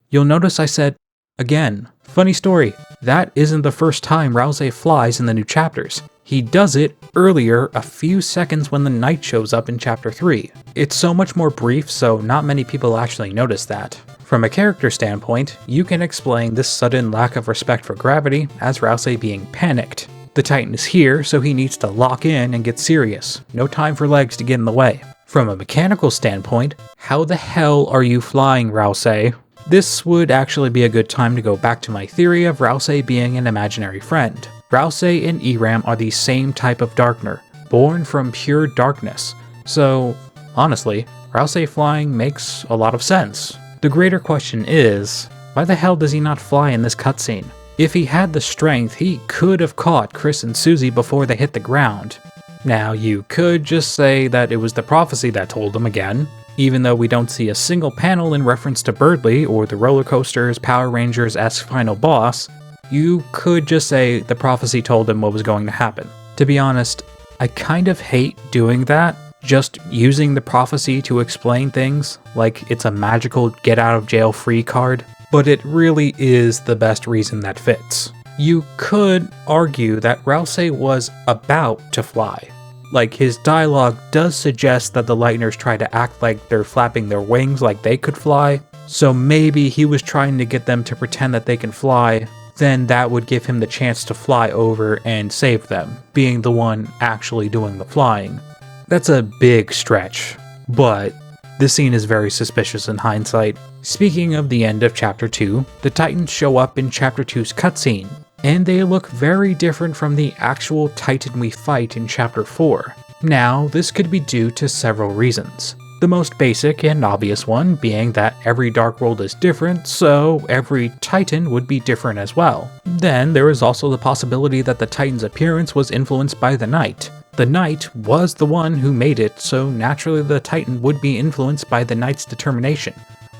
You'll notice I said, again. Funny story, that isn't the first time Ralsei flies in the new chapters. He does it earlier a few seconds when the Night shows up in chapter 3. It's so much more brief, so not many people actually notice that. From a character standpoint, you can explain this sudden lack of respect for gravity as Ralsei being panicked. The Titan is here, so he needs to lock in and get serious. No time for legs to get in the way. From a mechanical standpoint, how the hell are you flying, Ralsei? This would actually be a good time to go back to my theory of Ralsei being an imaginary friend. Ralsei and Eram are the same type of Darkner, born from pure darkness. So, honestly, Ralsei flying makes a lot of sense. The greater question is, why the hell does he not fly in this cutscene? If he had the strength, he could have caught Chris and Susie before they hit the ground. Now, you could just say that it was the prophecy that told him again. Even though we don't see a single panel in reference to Birdley or the roller coasters Power Rangers-esque final boss, you could just say the prophecy told him what was going to happen. To be honest, I kind of hate doing that, just using the prophecy to explain things like it's a magical get-out-of-jail-free card, but it really is the best reason that fits. You could argue that Ralsei was about to fly. Like, his dialogue does suggest that the Lightners try to act like they're flapping their wings like they could fly, so maybe he was trying to get them to pretend that they can fly, then that would give him the chance to fly over and save them, being the one actually doing the flying. That's a big stretch, but this scene is very suspicious in hindsight. Speaking of the end of Chapter 2, the Titans show up in Chapter 2's cutscene, and they look very different from the actual Titan we fight in Chapter 4. Now, this could be due to several reasons. The most basic and obvious one being that every Dark World is different, so every Titan would be different as well. Then there is also the possibility that the Titan's appearance was influenced by the Knight. The Knight was the one who made it, so naturally the Titan would be influenced by the Knight's determination,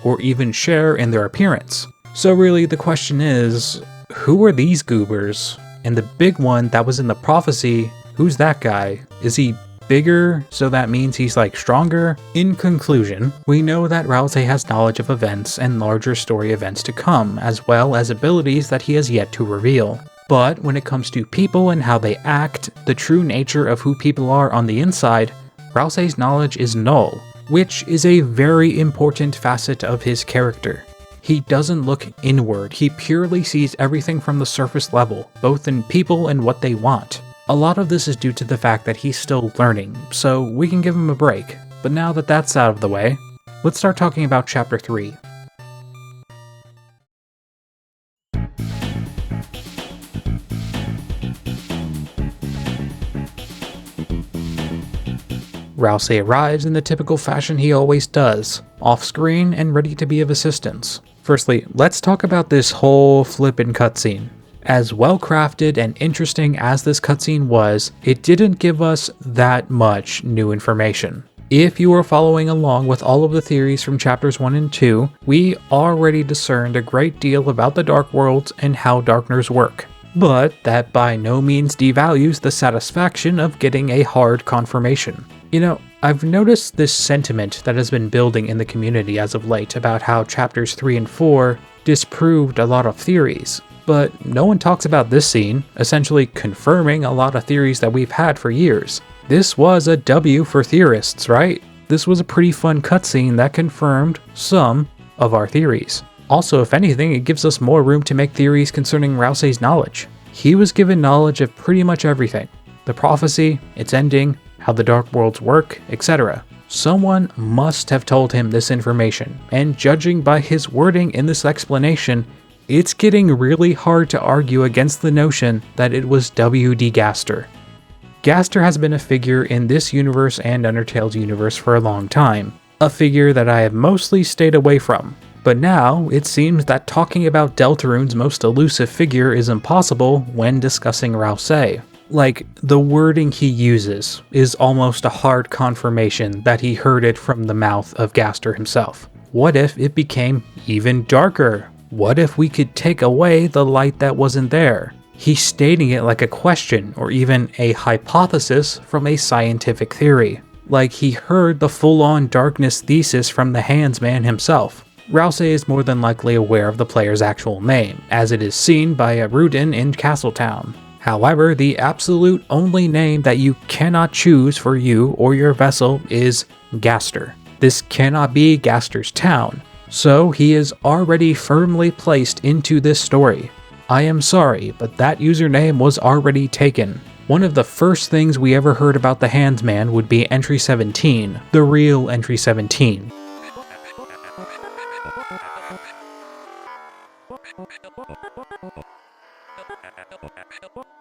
or even share in their appearance. So really the question is, who are these goobers? And the big one that was in the prophecy, who's that guy? Is he bigger, so that means he's like stronger? In conclusion, we know that Ralsei has knowledge of events and larger story events to come, as well as abilities that he has yet to reveal. But when it comes to people and how they act, the true nature of who people are on the inside, Ralsei's knowledge is null, which is a very important facet of his character. He doesn't look inward, he purely sees everything from the surface level, both in people and what they want. A lot of this is due to the fact that he's still learning, so we can give him a break. But now that that's out of the way, let's start talking about Chapter 3. Ralsei arrives in the typical fashion he always does, off-screen and ready to be of assistance. Firstly, let's talk about this whole flippin' cutscene. As well crafted and interesting as this cutscene was, it didn't give us that much new information. If you are following along with all of the theories from chapters 1 and 2, we already discerned a great deal about the Dark Worlds and how Darkners work. But that by no means devalues the satisfaction of getting a hard confirmation. You know, I've noticed this sentiment that has been building in the community as of late about how chapters 3 and 4 disproved a lot of theories. But no one talks about this scene, essentially confirming a lot of theories that we've had for years. This was a W for theorists, right? This was a pretty fun cutscene that confirmed some of our theories. Also, if anything, it gives us more room to make theories concerning Ralsei's knowledge. He was given knowledge of pretty much everything. The prophecy, its ending, how the Dark Worlds work, etc. Someone must have told him this information, and judging by his wording in this explanation, it's getting really hard to argue against the notion that it was W.D. Gaster. Gaster has been a figure in this universe and Undertale's universe for a long time, a figure that I have mostly stayed away from. But now, it seems that talking about Deltarune's most elusive figure is impossible when discussing Ralsei. Like, the wording he uses is almost a hard confirmation that he heard it from the mouth of Gaster himself. What if it became even darker? What if we could take away the light that wasn't there? He's stating it like a question or even a hypothesis from a scientific theory. Like he heard the full-on darkness thesis from the Handsman himself. Ralsei is more than likely aware of the player's actual name, as it is seen by a Rudin in Castletown. However, the absolute only name that you cannot choose for you or your vessel is Gaster. This cannot be Gaster's town. So he is already firmly placed into this story. I am sorry, but that username was already taken. One of the first things we ever heard about the Handsman would be Entry 17, the real Entry 17.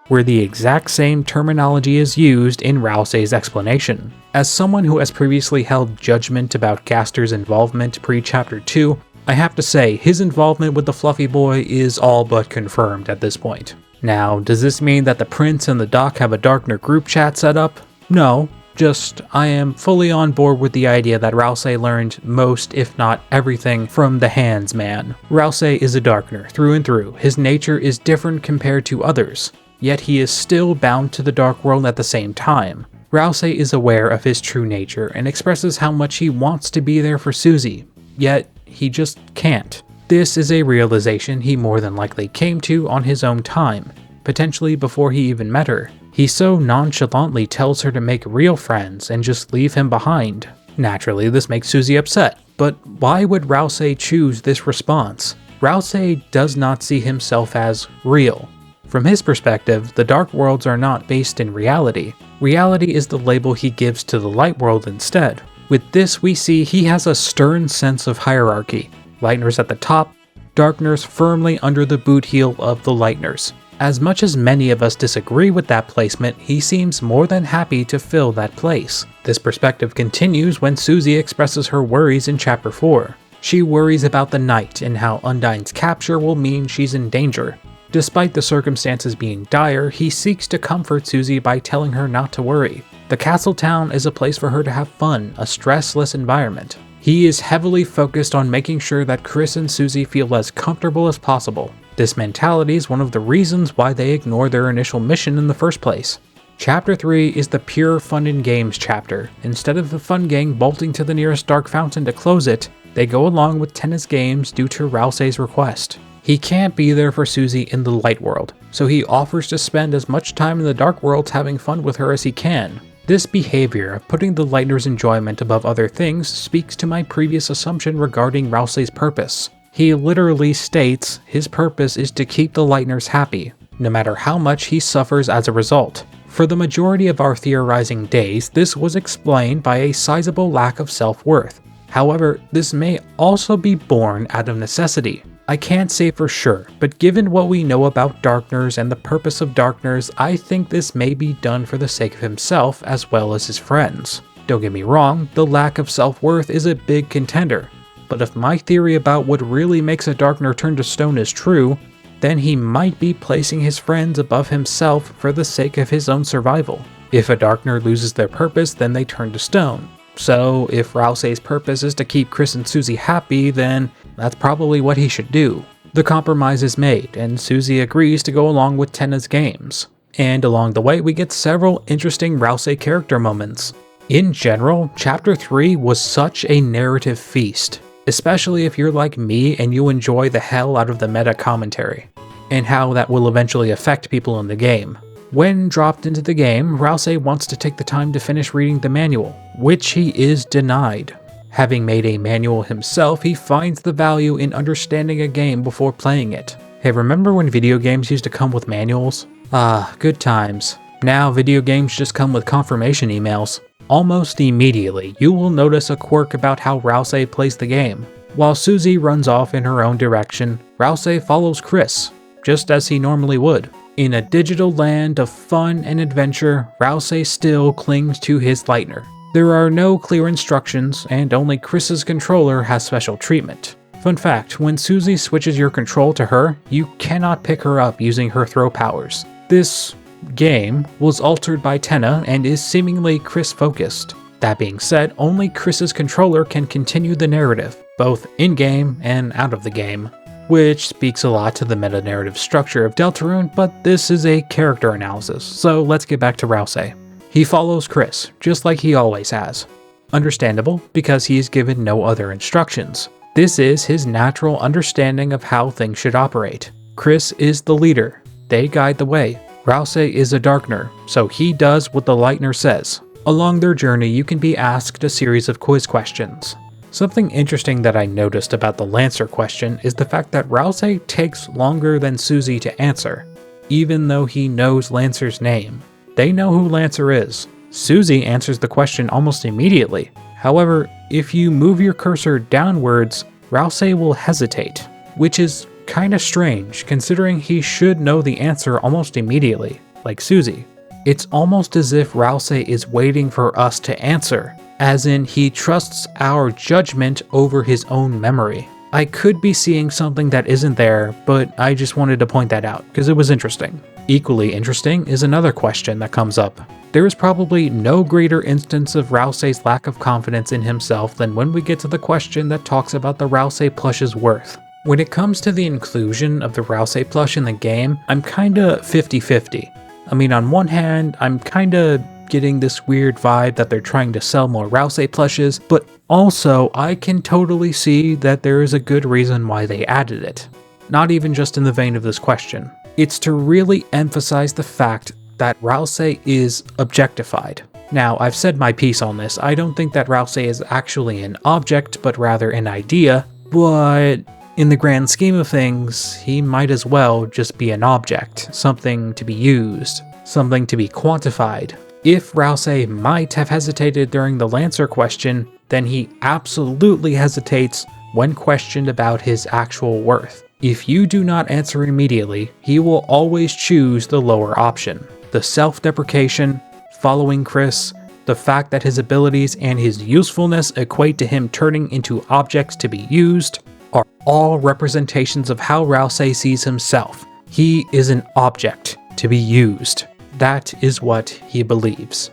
Where the exact same terminology is used in Ralsei's explanation. As someone who has previously held judgment about Gaster's involvement pre-Chapter 2, I have to say his involvement with the Fluffy Boy is all but confirmed at this point. Now, does this mean that the Prince and the Doc have a Darkner group chat set up? No, just I am fully on board with the idea that Ralsei learned most, if not everything, from the Handsman. Ralsei is a Darkner through and through. His nature is different compared to others. Yet he is still bound to the Dark World at the same time. Ralsei is aware of his true nature and expresses how much he wants to be there for Susie, yet he just can't. This is a realization he more than likely came to on his own time, potentially before he even met her. He so nonchalantly tells her to make real friends and just leave him behind. Naturally, this makes Susie upset, but why would Ralsei choose this response? Ralsei does not see himself as real. From his perspective, the Dark Worlds are not based in reality. Reality is the label he gives to the Light World instead. With this, we see he has a stern sense of hierarchy. Lightners at the top, Darkners firmly under the boot heel of the Lightners. As much as many of us disagree with that placement, he seems more than happy to fill that place. This perspective continues when Susie expresses her worries in Chapter 4. She worries about the night and how Undyne's capture will mean she's in danger. Despite the circumstances being dire, he seeks to comfort Susie by telling her not to worry. The castle town is a place for her to have fun, a stressless environment. He is heavily focused on making sure that Chris and Susie feel as comfortable as possible. This mentality is one of the reasons why they ignore their initial mission in the first place. Chapter 3 is the pure fun and games chapter. Instead of the fun gang bolting to the nearest dark fountain to close it, they go along with tennis games due to Ralsei's request. He can't be there for Susie in the light world, so he offers to spend as much time in the dark worlds having fun with her as he can. This behavior of putting the Lightner's enjoyment above other things speaks to my previous assumption regarding Ralsei's purpose. He literally states his purpose is to keep the Lightners happy, no matter how much he suffers as a result. For the majority of our theorizing days, this was explained by a sizable lack of self-worth. However, this may also be born out of necessity. I can't say for sure, but given what we know about Darkners and the purpose of Darkners, I think this may be done for the sake of himself as well as his friends. Don't get me wrong, the lack of self-worth is a big contender, but if my theory about what really makes a Darkner turn to stone is true, then he might be placing his friends above himself for the sake of his own survival. If a Darkner loses their purpose, then they turn to stone. So if Ralsei's purpose is to keep Chris and Susie happy, then that's probably what he should do. The compromise is made, and Susie agrees to go along with Tenna's games. And along the way, we get several interesting Ralsei character moments. In general, Chapter 3 was such a narrative feast, especially if you're like me and you enjoy the hell out of the meta commentary, and how that will eventually affect people in the game. When dropped into the game, Ralsei wants to take the time to finish reading the manual, which he is denied. Having made a manual himself, he finds the value in understanding a game before playing it. Hey, remember when video games used to come with manuals? Ah, good times. Now video games just come with confirmation emails. Almost immediately, you will notice a quirk about how Ralsei plays the game. While Susie runs off in her own direction, Ralsei follows Chris, just as he normally would. In a digital land of fun and adventure, Ralsei still clings to his Lightner. There are no clear instructions, and only Chris's controller has special treatment. Fun fact, when Susie switches your control to her, you cannot pick her up using her throw powers. This game was altered by Tenna and is seemingly Chris-focused. That being said, only Chris's controller can continue the narrative, both in-game and out of the game, which speaks a lot to the meta-narrative structure of Deltarune, but this is a character analysis, so let's get back to Ralsei. He follows Chris, just like he always has. Understandable, because he is given no other instructions. This is his natural understanding of how things should operate. Chris is the leader. They guide the way. Ralsei is a Darkner, so he does what the Lightner says. Along their journey, you can be asked a series of quiz questions. Something interesting that I noticed about the Lancer question is the fact that Ralsei takes longer than Susie to answer, even though he knows Lancer's name. They know who Lancer is. Susie answers the question almost immediately. However, if you move your cursor downwards, Ralsei will hesitate, which is kinda strange considering he should know the answer almost immediately, like Susie. It's almost as if Ralsei is waiting for us to answer, as in he trusts our judgment over his own memory. I could be seeing something that isn't there, but I just wanted to point that out because it was interesting. Equally interesting is another question that comes up. There is probably no greater instance of Ralsei's lack of confidence in himself than when we get to the question that talks about the Ralsei plush's worth. When it comes to the inclusion of the Ralsei plush in the game, I'm kinda 50-50. I mean, on one hand, I'm kinda getting this weird vibe that they're trying to sell more Ralsei plushes, but also I can totally see that there is a good reason why they added it. Not even just in the vein of this question. It's to really emphasize the fact that Ralsei is objectified. Now, I've said my piece on this. I don't think that Ralsei is actually an object, but rather an idea, but in the grand scheme of things, he might as well just be an object, something to be used, something to be quantified. If Ralsei might have hesitated during the Lancer question, then he absolutely hesitates when questioned about his actual worth. If you do not answer immediately, he will always choose the lower option. The self-deprecation, following Chris, the fact that his abilities and his usefulness equate to him turning into objects to be used, are all representations of how Ralsei sees himself. He is an object to be used. That is what he believes.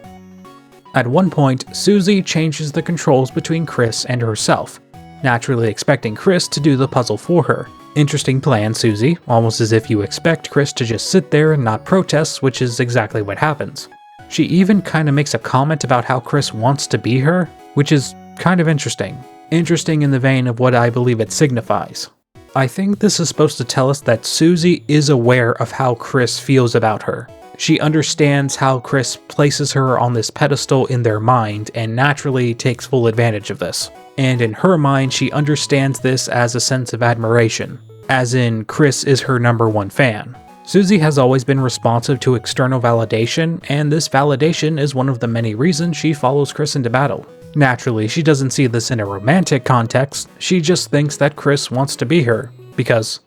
At one point, Susie changes the controls between Chris and herself, naturally expecting Chris to do the puzzle for her. Interesting plan, Susie, almost as if you expect Chris to just sit there and not protest, which is exactly what happens. She even kinda makes a comment about how Chris wants to be her, which is kind of interesting. Interesting in the vein of what I believe it signifies. I think this is supposed to tell us that Susie is aware of how Chris feels about her. She understands how Chris places her on this pedestal in their mind and naturally takes full advantage of this. And in her mind, she understands this as a sense of admiration, as in Chris is her #1 fan. Susie has always been responsive to external validation, and this validation is one of the many reasons she follows Chris into battle. Naturally, she doesn't see this in a romantic context, she just thinks that Chris wants to be her, because,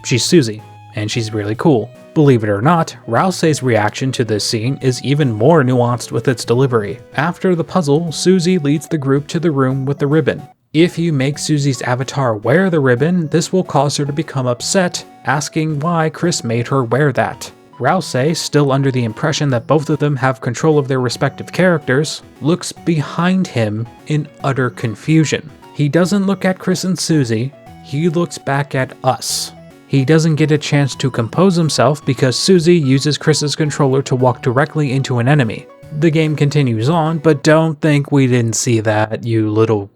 she's Susie, and she's really cool. Believe it or not, Ralsei's reaction to this scene is even more nuanced with its delivery. After the puzzle, Susie leads the group to the room with the ribbon. If you make Susie's avatar wear the ribbon, this will cause her to become upset, asking why Chris made her wear that. Ralsei, still under the impression that both of them have control of their respective characters, looks behind him in utter confusion. He doesn't look at Chris and Susie, he looks back at us. He doesn't get a chance to compose himself because Susie uses Chris's controller to walk directly into an enemy. The game continues on, but don't think we didn't see that, you little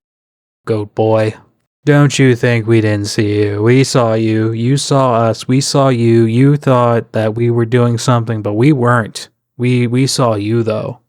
goat boy. Don't you think we didn't see you? We saw you, you saw us, we saw you, you thought that we were doing something, but we weren't. We saw you though.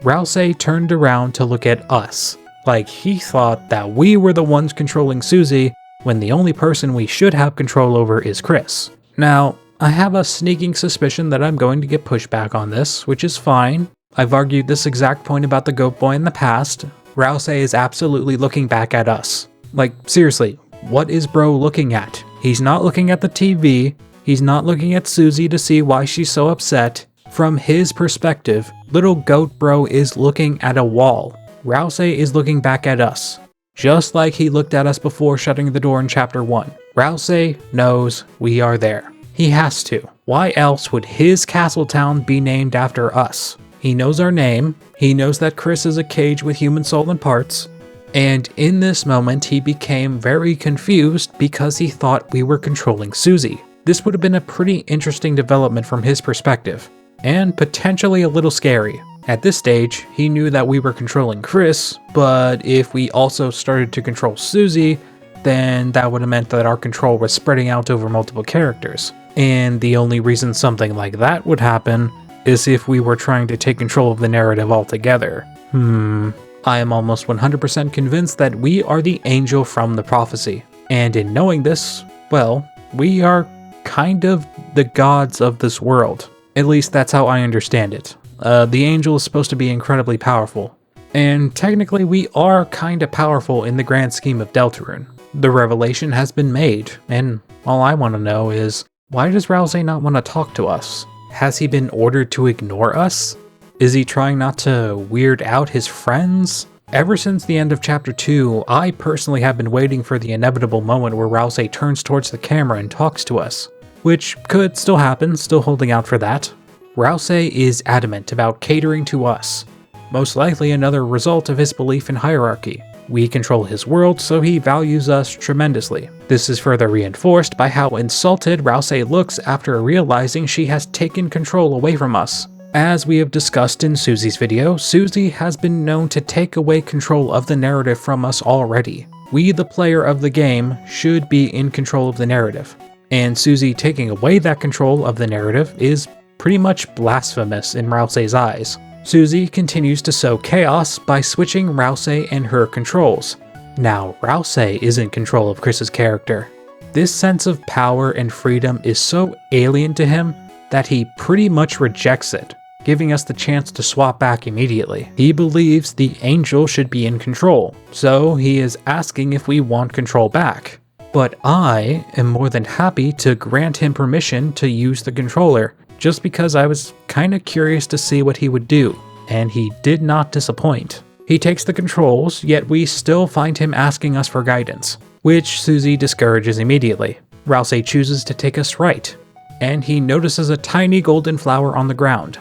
Ralsei turned around to look at us, like he thought that we were the ones controlling Susie, when the only person we should have control over is Chris. Now, I have a sneaking suspicion that I'm going to get pushback on this, which is fine. I've argued this exact point about the goat boy in the past. Ralsei is absolutely looking back at us. Like, seriously, what is bro looking at? He's not looking at the TV, he's not looking at Susie to see why she's so upset. From his perspective, little goat bro is looking at a wall. Ralsei is looking back at us, just like he looked at us before shutting the door in Chapter 1. Ralsei knows we are there. He has to. Why else would his castle town be named after us? He knows our name, he knows that Chris is a cage with human soul and parts, and in this moment he became very confused because he thought we were controlling Susie. This would have been a pretty interesting development from his perspective, and potentially a little scary. At this stage, he knew that we were controlling Chris, but if we also started to control Susie, then that would have meant that our control was spreading out over multiple characters. And the only reason something like that would happen is if we were trying to take control of the narrative altogether. I am almost 100% convinced that we are the angel from the prophecy. And in knowing this, well, we are kind of the gods of this world. At least that's how I understand it. The angel is supposed to be incredibly powerful. And technically we are kinda powerful in the grand scheme of Deltarune. The revelation has been made, and all I want to know is, why does Ralsei not want to talk to us? Has he been ordered to ignore us? Is he trying not to weird out his friends? Ever since the end of Chapter 2, I personally have been waiting for the inevitable moment where Ralsei turns towards the camera and talks to us. Which could still happen, still holding out for that. Ralsei is adamant about catering to us. Most likely another result of his belief in hierarchy. We control his world, so he values us tremendously. This is further reinforced by how insulted Ralsei looks after realizing she has taken control away from us. As we have discussed in Susie's video, Susie has been known to take away control of the narrative from us already. We, the player of the game, should be in control of the narrative. And Susie taking away that control of the narrative is pretty much blasphemous in Ralsei's eyes. Susie continues to sow chaos by switching Ralsei and her controls. Now, Ralsei is in control of Chris's character. This sense of power and freedom is so alien to him that he pretty much rejects it, giving us the chance to swap back immediately. He believes the angel should be in control, so he is asking if we want control back. but I am more than happy to grant him permission to use the controller, just because I was kinda curious to see what he would do, and he did not disappoint. He takes the controls, yet we still find him asking us for guidance, which Susie discourages immediately. Ralsei chooses to take us right, and he notices a tiny golden flower on the ground.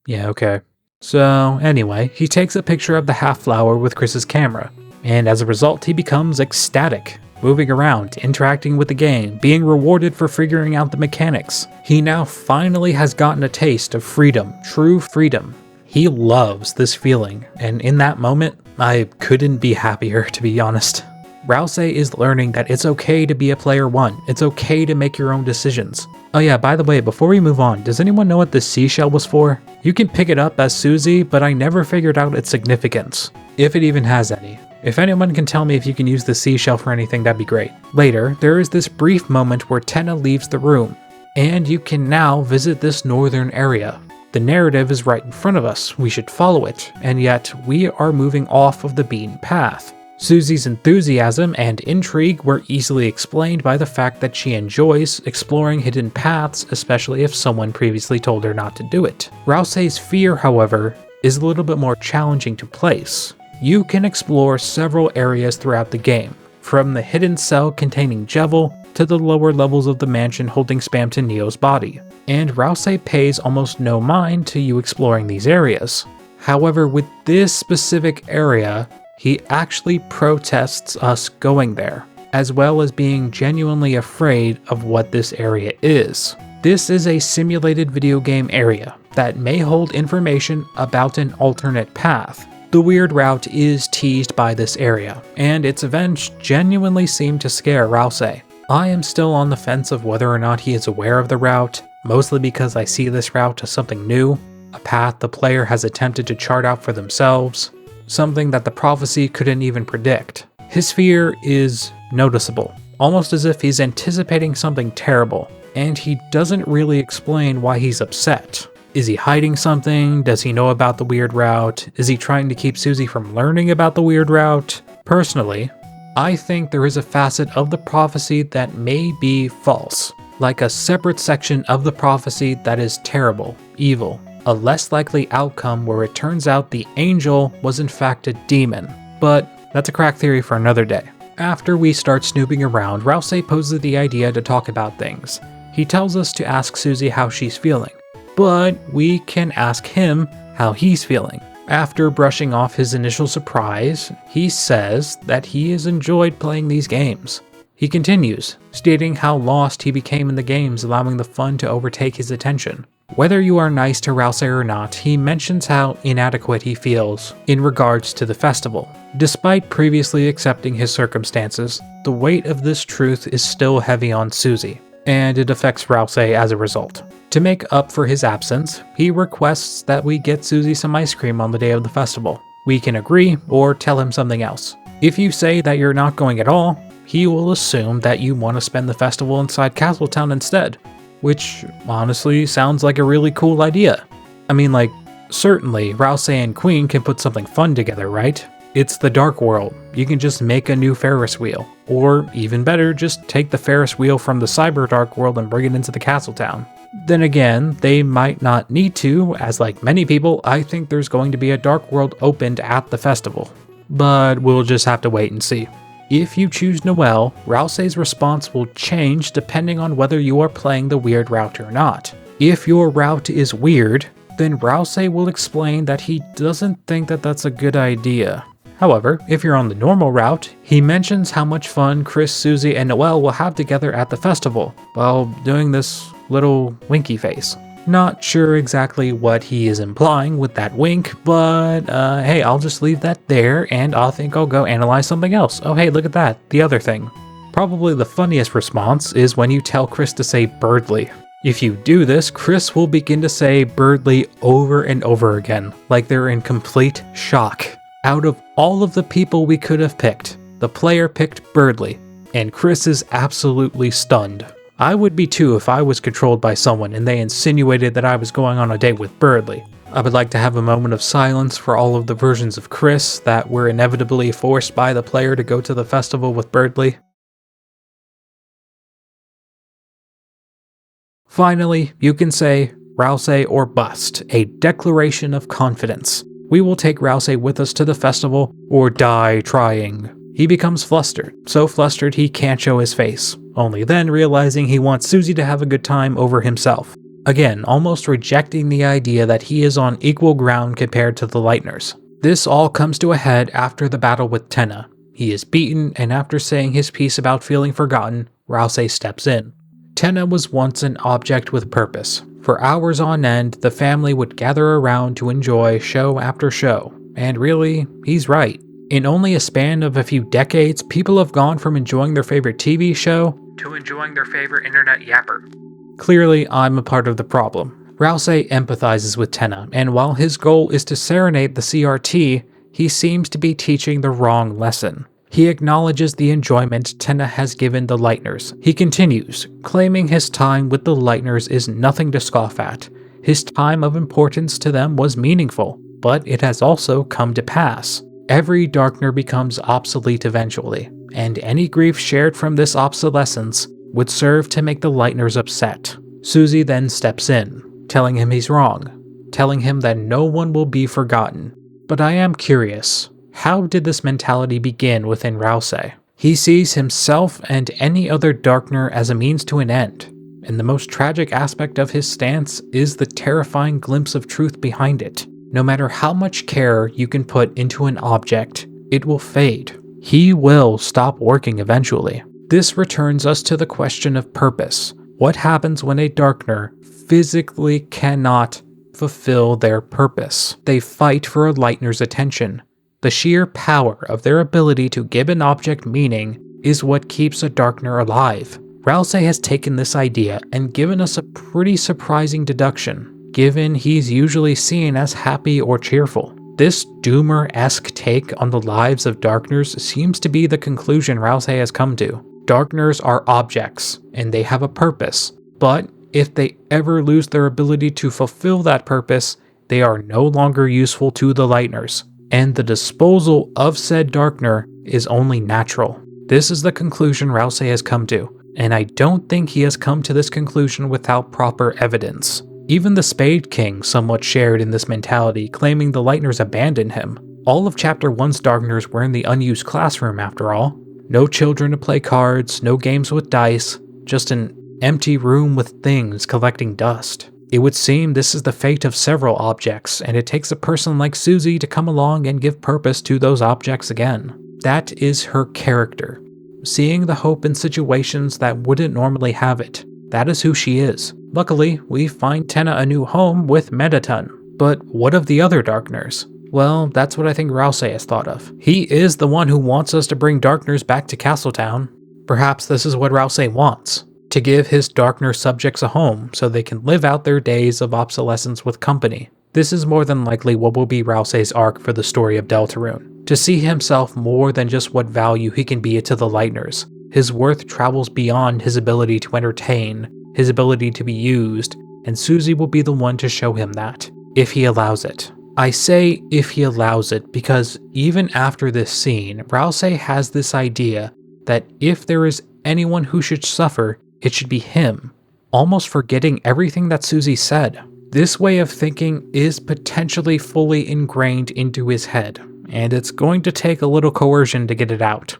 Yeah, okay. So anyway, he takes a picture of the half flower with Chris's camera, and as a result he becomes ecstatic, moving around, interacting with the game, being rewarded for figuring out the mechanics. He now finally has gotten a taste of freedom, true freedom. He loves this feeling, and in that moment, I couldn't be happier, to be honest. Ralsei is learning that it's okay to be a player one, it's okay to make your own decisions. Oh yeah, by the way, before we move on, does anyone know what this seashell was for? You can pick it up as Susie, but I never figured out its significance, if it even has any. If anyone can tell me if you can use the seashell for anything, that'd be great. Later, there is this brief moment where Tenna leaves the room, and you can now visit this northern area. The narrative is right in front of us, we should follow it, and yet we are moving off of the beaten path. Susie's enthusiasm and intrigue were easily explained by the fact that she enjoys exploring hidden paths, especially if someone previously told her not to do it. Ralsei's fear, however, is a little bit more challenging to place. You can explore several areas throughout the game, from the hidden cell containing Jevil to the lower levels of the mansion holding Spam to Neo's body, and Ralsei pays almost no mind to you exploring these areas. However, with this specific area, he actually protests us going there, as well as being genuinely afraid of what this area is. This is a simulated video game area that may hold information about an alternate path. The weird route is teased by this area, and its events genuinely seem to scare Ralsei. I am still on the fence of whether or not he is aware of the route, mostly because I see this route as something new, a path the player has attempted to chart out for themselves, something that the prophecy couldn't even predict. His fear is noticeable, almost as if he's anticipating something terrible, and he doesn't really explain why he's upset. Is he hiding something? Does he know about the weird route? Is he trying to keep Susie from learning about the weird route? Personally, I think there is a facet of the prophecy that may be false, like a separate section of the prophecy that is terrible, evil, a less likely outcome where it turns out the angel was in fact a demon. But that's a crack theory for another day. After we start snooping around, Ralsei poses the idea to talk about things. He tells us to ask Susie how she's feeling, but we can ask him how he's feeling. After brushing off his initial surprise, he says that he has enjoyed playing these games. He continues, stating how lost he became in the games, allowing the fun to overtake his attention. Whether you are nice to Ralsei or not, he mentions how inadequate he feels in regards to the festival. Despite previously accepting his circumstances, the weight of this truth is still heavy on Susie, and it affects Ralsei as a result. To make up for his absence, he requests that we get Susie some ice cream on the day of the festival. We can agree or tell him something else. If you say that you're not going at all, he will assume that you want to spend the festival inside Castletown instead, which honestly sounds like a really cool idea. I mean, like, certainly Ralsei and Queen can put something fun together, right? It's the Dark World. You can just make a new Ferris wheel. Or, even better, just take the Ferris wheel from the Cyber Dark World and bring it into the Castletown. Then again, they might not need to, as like many people, I think there's going to be a Dark World opened at the festival. But we'll just have to wait and see. If you choose Noelle, Ralsei's response will change depending on whether you are playing the weird route or not. If your route is weird, then Ralsei will explain that he doesn't think that that's a good idea. However, if you're on the normal route, he mentions how much fun Chris, Susie, and Noelle will have together at the festival, while doing this little winky face. Not sure exactly what he is implying with that wink, but hey, I'll just leave that there, and I think I'll go analyze something else. Oh hey, look at that, the other thing. Probably the funniest response is when you tell Chris to say Birdly. If you do this, Chris will begin to say Birdly over and over again, like they're in complete shock. Out of all of the people we could have picked, the player picked Birdly, and Chris is absolutely stunned. I would be too if I was controlled by someone and they insinuated that I was going on a date with Birdly. I would like to have a moment of silence for all of the versions of Chris that were inevitably forced by the player to go to the festival with Birdley. Finally, you can say Ralsei or bust, a declaration of confidence. We will take Ralsei with us to the festival or die trying. He becomes flustered, so flustered he can't show his face, only then realizing he wants Susie to have a good time over himself. Again, almost rejecting the idea that he is on equal ground compared to the Lightners. This all comes to a head after the battle with Tenna. He is beaten, and after saying his piece about feeling forgotten, Ralsei steps in. Tenna was once an object with purpose. For hours on end, the family would gather around to enjoy show after show. And really, he's right. In only a span of a few decades, people have gone from enjoying their favorite TV show to enjoying their favorite internet yapper. Clearly, I'm a part of the problem. Ralsei empathizes with Tenna, and while his goal is to serenade the CRT, he seems to be teaching the wrong lesson. He acknowledges the enjoyment Tenna has given the Lightners. He continues, claiming his time with the Lightners is nothing to scoff at. His time of importance to them was meaningful, but it has also come to pass. Every Darkner becomes obsolete eventually, and any grief shared from this obsolescence would serve to make the Lightners upset. Susie then steps in, telling him he's wrong, telling him that no one will be forgotten. But I am curious, how did this mentality begin within Ralsei? He sees himself and any other Darkner as a means to an end, and the most tragic aspect of his stance is the terrifying glimpse of truth behind it. No matter how much care you can put into an object, it will fade. He will stop working eventually. This returns us to the question of purpose. What happens when a Darkner physically cannot fulfill their purpose? They fight for a Lightner's attention. The sheer power of their ability to give an object meaning is what keeps a Darkner alive. Ralsei has taken this idea and given us a pretty surprising deduction, given he's usually seen as happy or cheerful. This Doomer-esque take on the lives of Darkners seems to be the conclusion Ralsei has come to. Darkners are objects, and they have a purpose, but if they ever lose their ability to fulfill that purpose, they are no longer useful to the Lightners, and the disposal of said Darkner is only natural. This is the conclusion Ralsei has come to, and I don't think he has come to this conclusion without proper evidence. Even the Spade King somewhat shared in this mentality, claiming the Lightners abandoned him. All of Chapter 1's Darkners were in the unused classroom after all. No children to play cards, no games with dice, just an empty room with things collecting dust. It would seem this is the fate of several objects, and it takes a person like Susie to come along and give purpose to those objects again. That is her character. Seeing the hope in situations that wouldn't normally have it. That is who she is. Luckily, we find Tenna a new home with Mettaton. But what of the other Darkners? Well, that's what I think Ralsei has thought of. He is the one who wants us to bring Darkners back to Castletown. Perhaps this is what Ralsei wants. To give his Darkner subjects a home so they can live out their days of obsolescence with company. This is more than likely what will be Ralsei's arc for the story of Deltarune. To see himself more than just what value he can be to the Lightners. His worth travels beyond his ability to entertain, his ability to be used, and Susie will be the one to show him that, if he allows it. I say if he allows it because even after this scene, Ralsei has this idea that if there is anyone who should suffer, it should be him, almost forgetting everything that Susie said. This way of thinking is potentially fully ingrained into his head, and it's going to take a little coercion to get it out.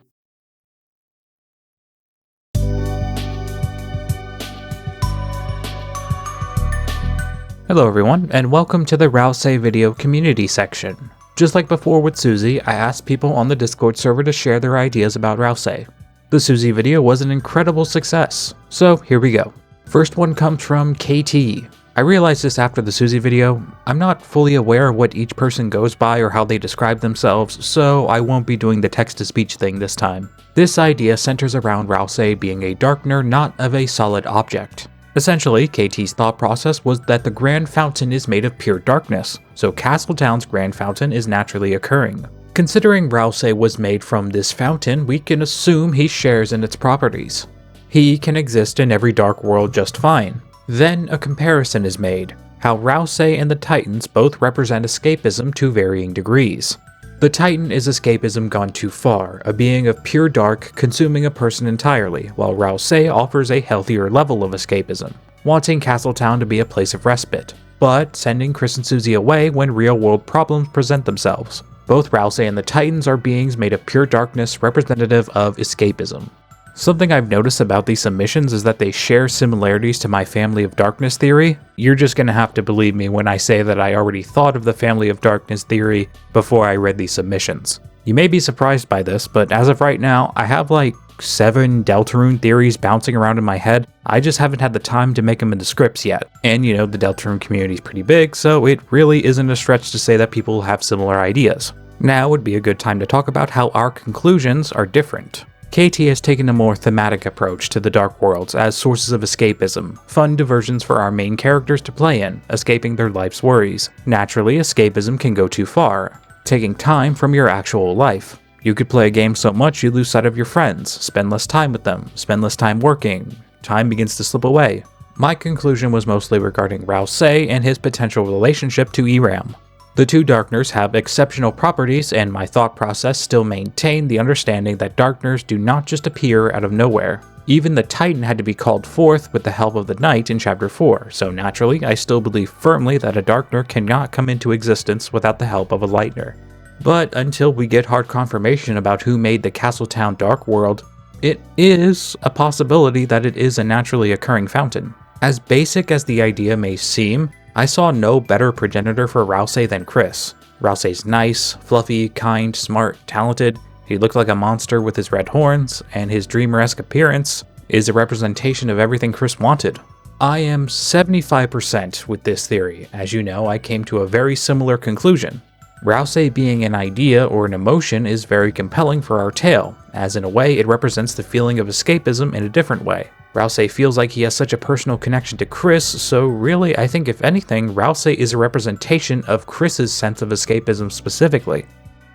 Hello everyone, and welcome to the Ralsei video community section. Just like before with Susie, I asked people on the Discord server to share their ideas about Ralsei. The Susie video was an incredible success, so here we go. First one comes from KT. I realized this after the Susie video. I'm not fully aware of what each person goes by or how they describe themselves, so I won't be doing the text-to-speech thing this time. This idea centers around Ralsei being a Darkner not of a solid object. Essentially, KT's thought process was that the Grand Fountain is made of pure darkness, so Castletown's Grand Fountain is naturally occurring. Considering Ralsei was made from this fountain, we can assume he shares in its properties. He can exist in every dark world just fine. Then a comparison is made. how Ralsei and the Titans both represent escapism to varying degrees. The Titan is escapism gone too far, a being of pure dark consuming a person entirely, while Ralsei offers a healthier level of escapism, wanting Castletown to be a place of respite, but sending Chris and Susie away when real-world problems present themselves. Both Ralsei and the Titans are beings made of pure darkness representative of escapism. Something I've noticed about these submissions is that they share similarities to my Family of Darkness theory. You're just gonna have to believe me when I say that I already thought of the Family of Darkness theory before I read these submissions. You may be surprised by this, but as of right now, I have like 7 Deltarune theories bouncing around in my head. I just haven't had the time to make them into scripts yet. And you know, the Deltarune community is pretty big, so it really isn't a stretch to say that people have similar ideas. Now would be a good time to talk about how our conclusions are different. KT has taken a more thematic approach to the Dark Worlds as sources of escapism, fun diversions for our main characters to play in, escaping their life's worries. Naturally, escapism can go too far, taking time from your actual life. You could play a game so much you lose sight of your friends, spend less time with them, spend less time working, time begins to slip away. My conclusion was mostly regarding Ralsei and his potential relationship to Eram. The two Darkners have exceptional properties, and my thought process still maintained the understanding that Darkners do not just appear out of nowhere. Even the Titan had to be called forth with the help of the Knight in Chapter 4, so naturally I still believe firmly that a Darkner cannot come into existence without the help of a Lightner. But until we get hard confirmation about who made the Castletown Dark World, it is a possibility that it is a naturally occurring fountain. As basic as the idea may seem, I saw no better progenitor for Ralsei than Chris. Ralsei's nice, fluffy, kind, smart, talented. He looked like a monster with his red horns, and his dreamer-esque appearance is a representation of everything Chris wanted. I am 75% with this theory. As you know, I came to a very similar conclusion. Ralsei being an idea or an emotion is very compelling for our tale, as in a way it represents the feeling of escapism in a different way. Ralsei feels like he has such a personal connection to Chris, so really I think if anything, Ralsei is a representation of Chris's sense of escapism specifically.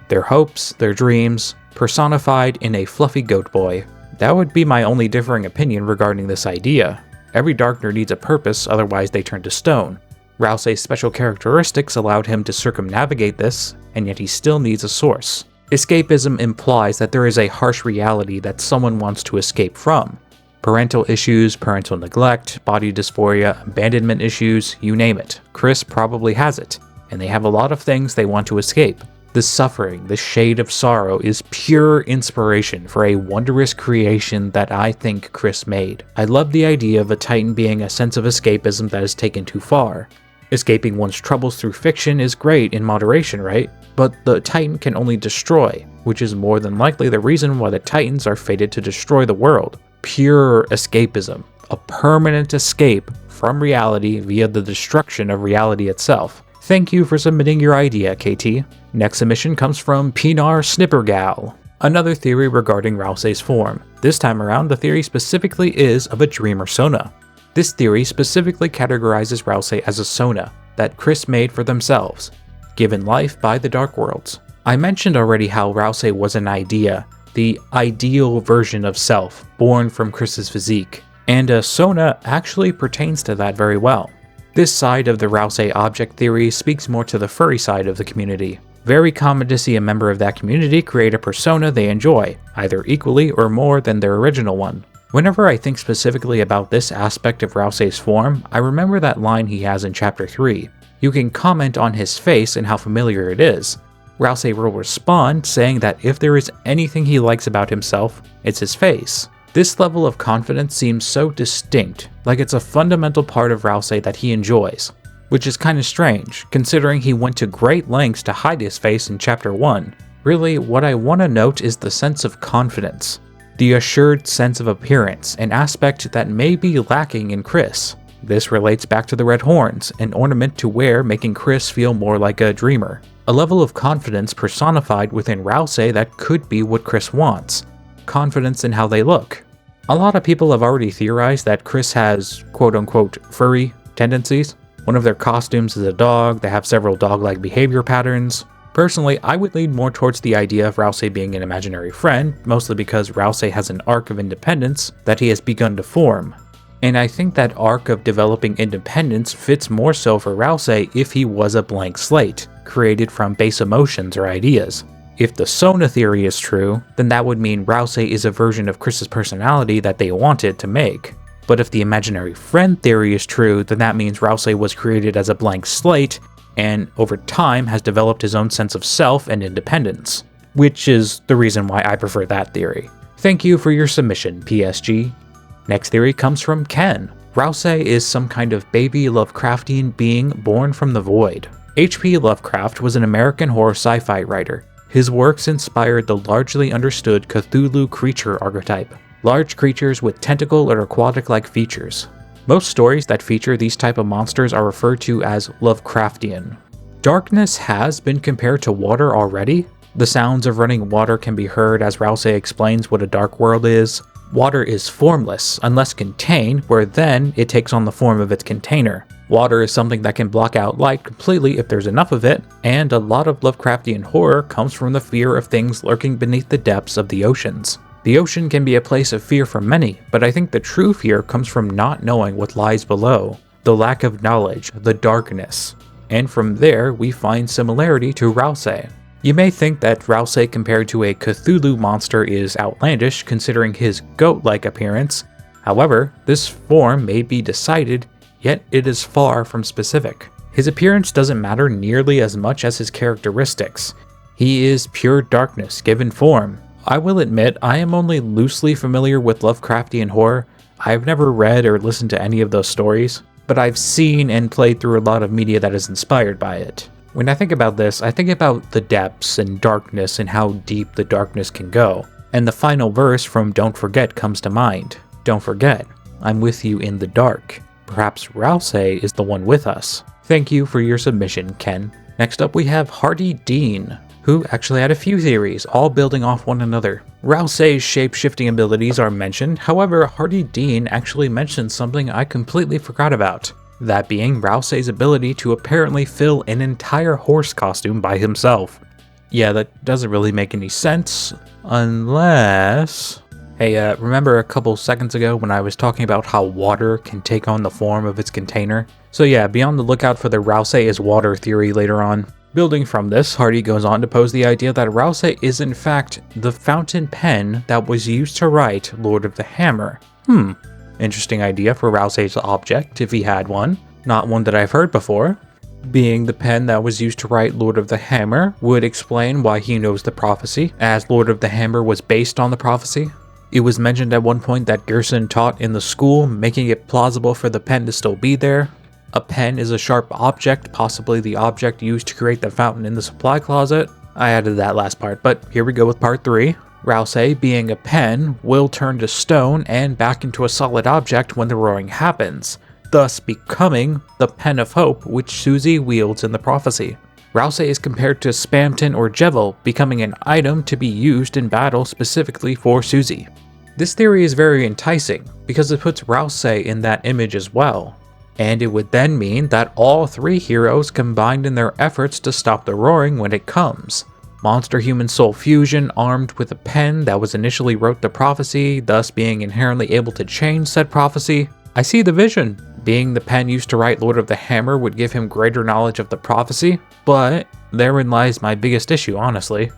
Their hopes, their dreams, personified in a fluffy goat boy. That would be my only differing opinion regarding this idea. Every Darkner needs a purpose, otherwise they turn to stone. Ralsei's special characteristics allowed him to circumnavigate this, and yet he still needs a source. Escapism implies that there is a harsh reality that someone wants to escape from. Parental issues, parental neglect, body dysphoria, abandonment issues, you name it. Chris probably has it, and they have a lot of things they want to escape. The suffering, the shade of sorrow is pure inspiration for a wondrous creation that I think Chris made. I love the idea of a Titan being a sense of escapism that is taken too far. Escaping one's troubles through fiction is great in moderation, right? But the Titan can only destroy, which is more than likely the reason why the Titans are fated to destroy the world. Pure escapism, a permanent escape from reality via the destruction of reality itself. Thank you for submitting your idea, KT. Next submission comes from Pinar Snippergal. Another theory regarding Ralsei's form. This time around, the theory specifically is of a dreamer Sona. This theory specifically categorizes Ralsei as a Sona that Chris made for themselves, given life by the Dark Worlds. I mentioned already how Ralsei was an idea, the ideal version of self, born from Chris's physique, and a Sona actually pertains to that very well. This side of the Ralsei object theory speaks more to the furry side of the community. Very common to see a member of that community create a persona they enjoy, either equally or more than their original one. Whenever I think specifically about this aspect of Ralsei's form, I remember that line he has in Chapter 3. You can comment on his face and how familiar it is. Ralsei will respond saying that if there is anything he likes about himself, it's his face. This level of confidence seems so distinct, like it's a fundamental part of Ralsei that he enjoys, which is kinda strange, considering he went to great lengths to hide his face in Chapter 1. Really, what I want to note is the sense of confidence, the assured sense of appearance, an aspect that may be lacking in Chris. This relates back to the red horns, an ornament to wear making Chris feel more like a dreamer. A level of confidence personified within Ralsei that could be what Chris wants. Confidence in how they look. A lot of people have already theorized that Chris has quote-unquote furry tendencies. One of their costumes is a dog, they have several dog-like behavior patterns. Personally, I would lean more towards the idea of Ralsei being an imaginary friend, mostly because Ralsei has an arc of independence that he has begun to form. and I think that arc of developing independence fits more so for Ralsei if he was a blank slate, created from base emotions or ideas. If the Sona theory is true, then that would mean Ralsei is a version of Chris's personality that they wanted to make. But if the imaginary friend theory is true, then that means Ralsei was created as a blank slate, and over time has developed his own sense of self and independence. Which is the reason why I prefer that theory. Thank you for your submission, PSG. Next theory comes from Ken. Ralsei is some kind of baby Lovecraftian being born from the void. H.P. Lovecraft was an American horror sci-fi writer. His works inspired the largely understood Cthulhu creature archetype, large creatures with tentacle or aquatic-like features. Most stories that feature these type of monsters are referred to as Lovecraftian. Darkness has been compared to water already. The sounds of running water can be heard as Ralsei explains what a dark world is. Water is formless unless contained, where then it takes on the form of its container. Water is something that can block out light completely if there's enough of it, and a lot of Lovecraftian horror comes from the fear of things lurking beneath the depths of the oceans. The ocean can be a place of fear for many, but I think the true fear comes from not knowing what lies below, the lack of knowledge, the darkness. And from there, we find similarity to Ralsei. You may think that Ralsei compared to a Cthulhu monster is outlandish considering his goat-like appearance. However, this form may be decided, yet it is far from specific. His appearance doesn't matter nearly as much as his characteristics. He is pure darkness given form. I will admit I am only loosely familiar with Lovecraftian horror. I've never read or listened to any of those stories, but I've seen and played through a lot of media that is inspired by it. When I think about this, I think about the depths and darkness and how deep the darkness can go. And the final verse from Don't Forget comes to mind. Don't forget, I'm with you in the dark. Perhaps Ralsei is the one with us. Thank you for your submission, Ken. Next up we have Hardy Dean, who actually had a few theories, all building off one another. Ralsei's shape-shifting abilities are mentioned, however, Hardy Dean actually mentioned something I completely forgot about. That being Ralsei's ability to apparently fill an entire horse costume by himself. Yeah, that doesn't really make any sense, unless... Hey, remember a couple seconds ago when I was talking about how water can take on the form of its container? So yeah, be on the lookout for the Ralsei is water theory later on. Building from this, Hardy goes on to pose the idea that Ralsei is in fact the fountain pen that was used to write Lord of the Hammer. Interesting idea for Ralsei's object, if he had one. Not one that I've heard before. Being the pen that was used to write Lord of the Hammer would explain why he knows the prophecy, as Lord of the Hammer was based on the prophecy. It was mentioned at one point that Gerson taught in the school, making it plausible for the pen to still be there. A pen is a sharp object, possibly the object used to create the fountain in the supply closet. I added that last part, but here we go with part 3. Ralsei, being a pen, will turn to stone and back into a solid object when the roaring happens, thus becoming the Pen of Hope which Susie wields in the prophecy. Ralsei is compared to Spamton or Jevil, becoming an item to be used in battle specifically for Susie. This theory is very enticing, because it puts Ralsei in that image as well, and it would then mean that all 3 heroes combined in their efforts to stop the roaring when it comes. Monster-human soul fusion armed with a pen that was initially wrote the prophecy, thus being inherently able to change said prophecy. I see the vision. Being the pen used to write Lord of the Hammer would give him greater knowledge of the prophecy, but therein lies my biggest issue, honestly.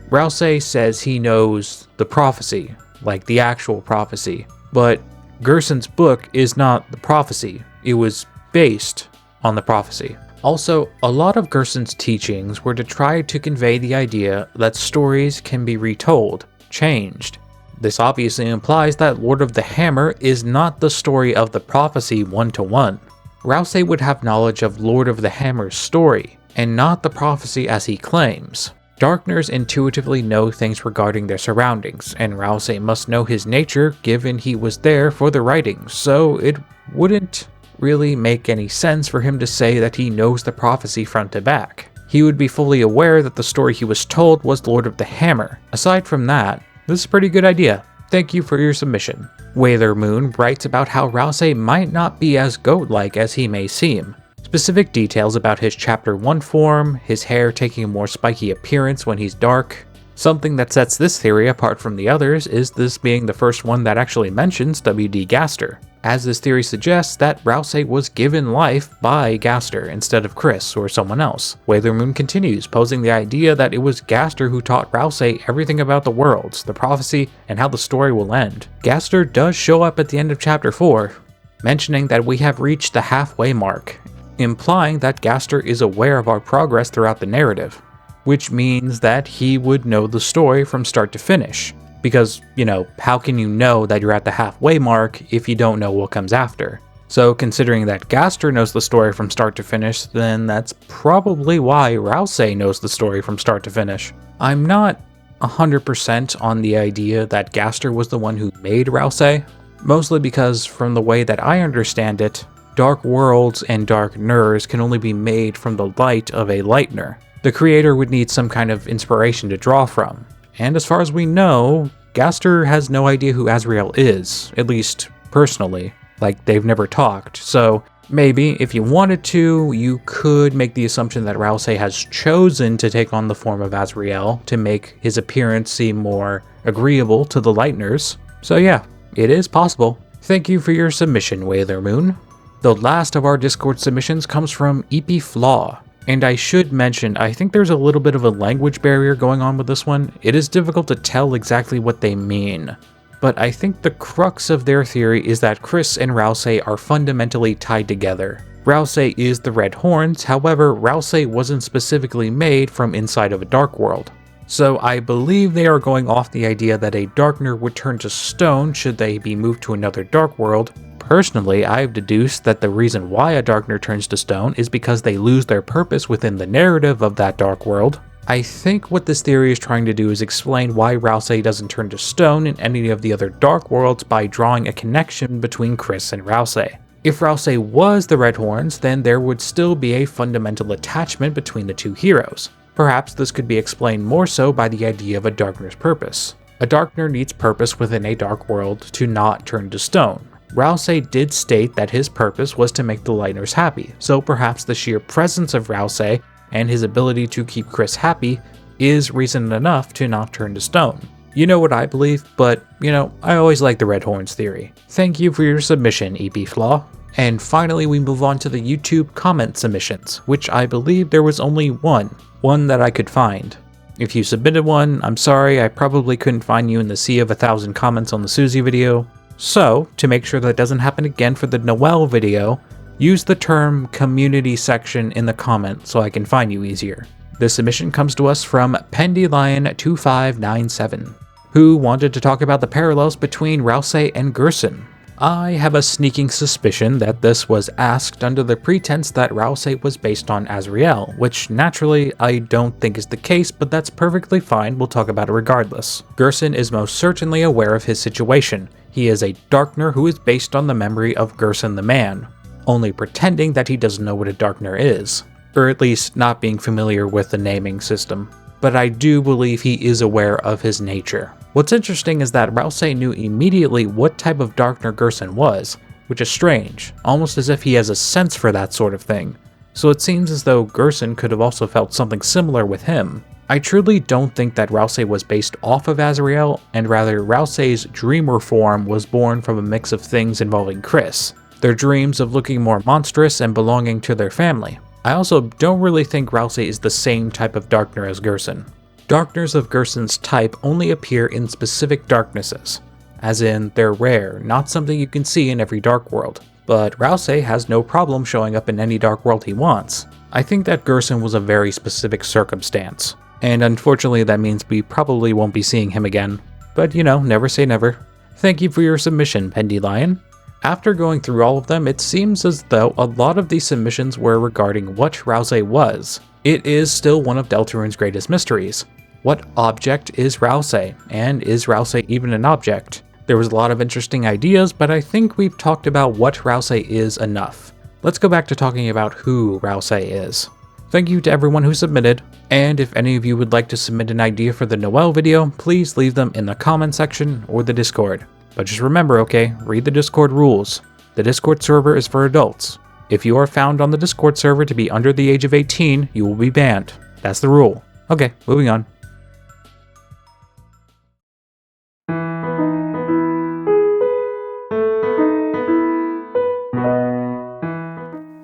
Ralsei says he knows the prophecy, like the actual prophecy, but Gerson's book is not the prophecy. It was based on the prophecy. Also, a lot of Gerson's teachings were to try to convey the idea that stories can be retold, changed. This obviously implies that Lord of the Hammer is not the story of the prophecy one-to-one. Ralsei would have knowledge of Lord of the Hammer's story, and not the prophecy as he claims. Darkners intuitively know things regarding their surroundings, and Ralsei must know his nature given he was there for the writing, so it wouldn't really make any sense for him to say that he knows the prophecy front to back. He would be fully aware that the story he was told was Lord of the Hammer. Aside from that, this is a pretty good idea. Thank you for your submission. Whaler Moon writes about how Ralsei might not be as goat-like as he may seem. Specific details about his Chapter 1 form, his hair taking a more spiky appearance when he's dark. Something that sets this theory apart from the others is this being the first one that actually mentions W.D. Gaster. as this theory suggests that Ralsei was given life by Gaster instead of Chris or someone else. Wailermoon continues, posing the idea that it was Gaster who taught Ralsei everything about the worlds, the prophecy, and how the story will end. Gaster does show up at the end of chapter 4, mentioning that we have reached the halfway mark, implying that Gaster is aware of our progress throughout the narrative, which means that he would know the story from start to finish. Because, how can you know that you're at the halfway mark if you don't know what comes after? So considering that Gaster knows the story from start to finish, then that's probably why Ralsei knows the story from start to finish. I'm not 100% on the idea that Gaster was the one who made Ralsei, mostly because from the way that I understand it, dark worlds and dark ners can only be made from the light of a lightener. The creator would need some kind of inspiration to draw from. And as far as we know, Gaster has no idea who Azrael is, at least personally, like they've never talked, so maybe if you wanted to, you could make the assumption that Ralsei has chosen to take on the form of Azrael to make his appearance seem more agreeable to the Lighteners. So yeah, it is possible. Thank you for your submission, Wailermoon. The last of our Discord submissions comes from EP Flaw. And I should mention, I think there's a little bit of a language barrier going on with this one. It is difficult to tell exactly what they mean. But I think the crux of their theory is that Chris and Ralsei are fundamentally tied together. Ralsei is the Red Horns, however, Ralsei wasn't specifically made from inside of a dark world. So I believe they are going off the idea that a Darkner would turn to stone should they be moved to another dark world. Personally, I've deduced that the reason why a Darkner turns to stone is because they lose their purpose within the narrative of that dark world. I think what this theory is trying to do is explain why Ralsei doesn't turn to stone in any of the other dark worlds by drawing a connection between Chris and Ralsei. If Ralsei was the Red Horns, then there would still be a fundamental attachment between the two heroes. Perhaps this could be explained more so by the idea of a Darkner's purpose. A Darkner needs purpose within a dark world to not turn to stone. Ralsei did state that his purpose was to make the Lighteners happy, so perhaps the sheer presence of Ralsei and his ability to keep Chris happy is reason enough to not turn to stone. You know what I believe, but I always like the Red Horns theory. Thank you for your submission, EP Flaw. And finally we move on to the YouTube comment submissions, which I believe there was only one that I could find. If you submitted one, I'm sorry, I probably couldn't find you in the sea of 1,000 comments on the Susie video. So, to make sure that doesn't happen again for the Noelle video, use the term community section in the comment so I can find you easier. This submission comes to us from PendyLion2597, who wanted to talk about the parallels between Ralsei and Gerson. I have a sneaking suspicion that this was asked under the pretense that Ralsei was based on Azrael, which naturally I don't think is the case, but that's perfectly fine, we'll talk about it regardless. Gerson is most certainly aware of his situation. He is a Darkner who is based on the memory of Gerson the man, only pretending that he doesn't know what a Darkner is, or at least not being familiar with the naming system. But I do believe he is aware of his nature. What's interesting is that Ralsei knew immediately what type of Darkner Gerson was, which is strange, almost as if he has a sense for that sort of thing. So it seems as though Gerson could have also felt something similar with him. I truly don't think that Ralsei was based off of Azrael, and rather Ralsei's dreamer form was born from a mix of things involving Chris, their dreams of looking more monstrous and belonging to their family. I also don't really think Ralsei is the same type of Darkner as Gerson. Darkners of Gerson's type only appear in specific darknesses, as in they're rare, not something you can see in every dark world. But Ralsei has no problem showing up in any dark world he wants. I think that Gerson was a very specific circumstance, and unfortunately that means we probably won't be seeing him again. But never say never. Thank you for your submission, PendyLion. After going through all of them, it seems as though a lot of these submissions were regarding what Ralsei was. It is still one of Deltarune's greatest mysteries. What object is Ralsei, and is Ralsei even an object? There was a lot of interesting ideas, but I think we've talked about what Ralsei is enough. Let's go back to talking about who Ralsei is. Thank you to everyone who submitted, and if any of you would like to submit an idea for the Noelle video, please leave them in the comment section or the Discord. But just remember, okay, read the Discord rules. The Discord server is for adults. If you are found on the Discord server to be under the age of 18, you will be banned. That's the rule. Okay, moving on.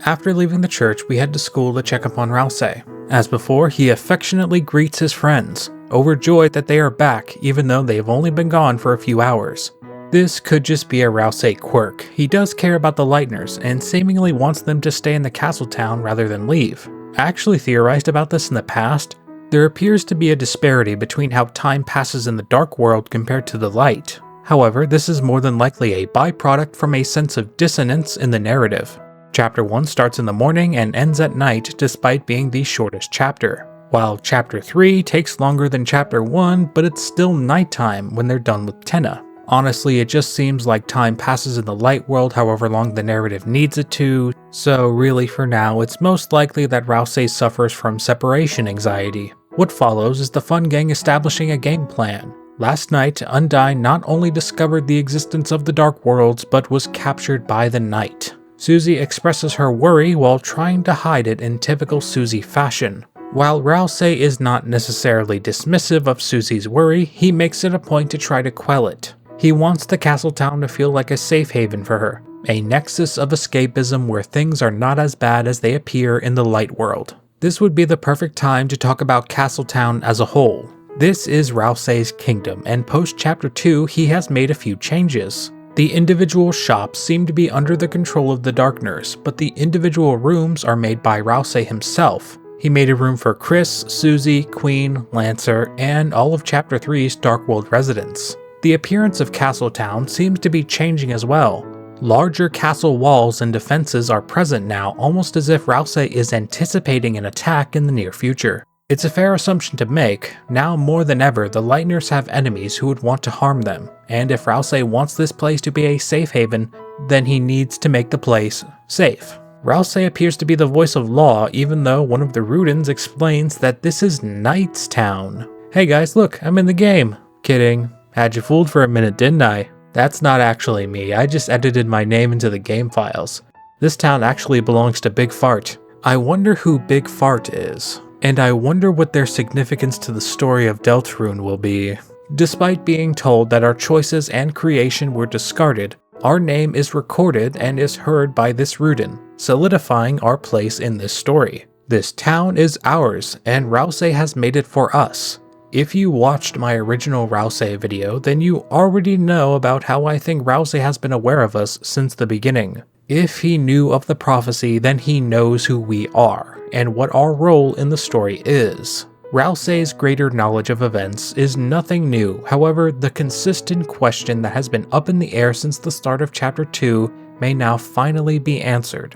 After leaving the church, we head to school to check upon Ralsei. As before, he affectionately greets his friends, overjoyed that they are back even though they have only been gone for a few hours. This could just be a Ralsei quirk. He does care about the Lightners and seemingly wants them to stay in the castle town rather than leave. I actually theorized about this in the past. There appears to be a disparity between how time passes in the dark world compared to the light. However, this is more than likely a byproduct from a sense of dissonance in the narrative. Chapter 1 starts in the morning and ends at night despite being the shortest chapter, while Chapter 3 takes longer than Chapter 1, but it's still nighttime when they're done with Tenna. Honestly, it just seems like time passes in the light world however long the narrative needs it to, so really for now it's most likely that Ralsei suffers from separation anxiety. What follows is the fun gang establishing a game plan. Last night, Undyne not only discovered the existence of the Dark Worlds, but was captured by the Night. Susie expresses her worry while trying to hide it in typical Susie fashion. While Ralsei is not necessarily dismissive of Susie's worry, he makes it a point to try to quell it. He wants the castle town to feel like a safe haven for her, a nexus of escapism where things are not as bad as they appear in the light world. This would be the perfect time to talk about Castletown as a whole. This is Ralsei's kingdom, and post Chapter 2 he has made a few changes. The individual shops seem to be under the control of the Darkners, but the individual rooms are made by Ralsei himself. He made a room for Chris, Susie, Queen, Lancer, and all of Chapter 3's Dark World residents. The appearance of Castletown seems to be changing as well. Larger castle walls and defenses are present now, almost as if Ralsei is anticipating an attack in the near future. It's a fair assumption to make. Now more than ever, the Lightners have enemies who would want to harm them, and if Ralsei wants this place to be a safe haven, then he needs to make the place safe. Ralsei appears to be the voice of law, even though one of the Rudens explains that this is Knight's Town. Hey guys, look, I'm in the game. Kidding. Had you fooled for a minute, didn't I? That's not actually me, I just edited my name into the game files. This town actually belongs to Big Fart. I wonder who Big Fart is. And I wonder what their significance to the story of Deltarune will be. Despite being told that our choices and creation were discarded, our name is recorded and is heard by this Ruden, solidifying our place in this story. This town is ours, and Ralsei has made it for us. If you watched my original Ralsei video, then you already know about how I think Ralsei has been aware of us since the beginning. If he knew of the prophecy, then he knows who we are, and what our role in the story is. Ralsei's greater knowledge of events is nothing new, however, the consistent question that has been up in the air since the start of Chapter 2 may now finally be answered.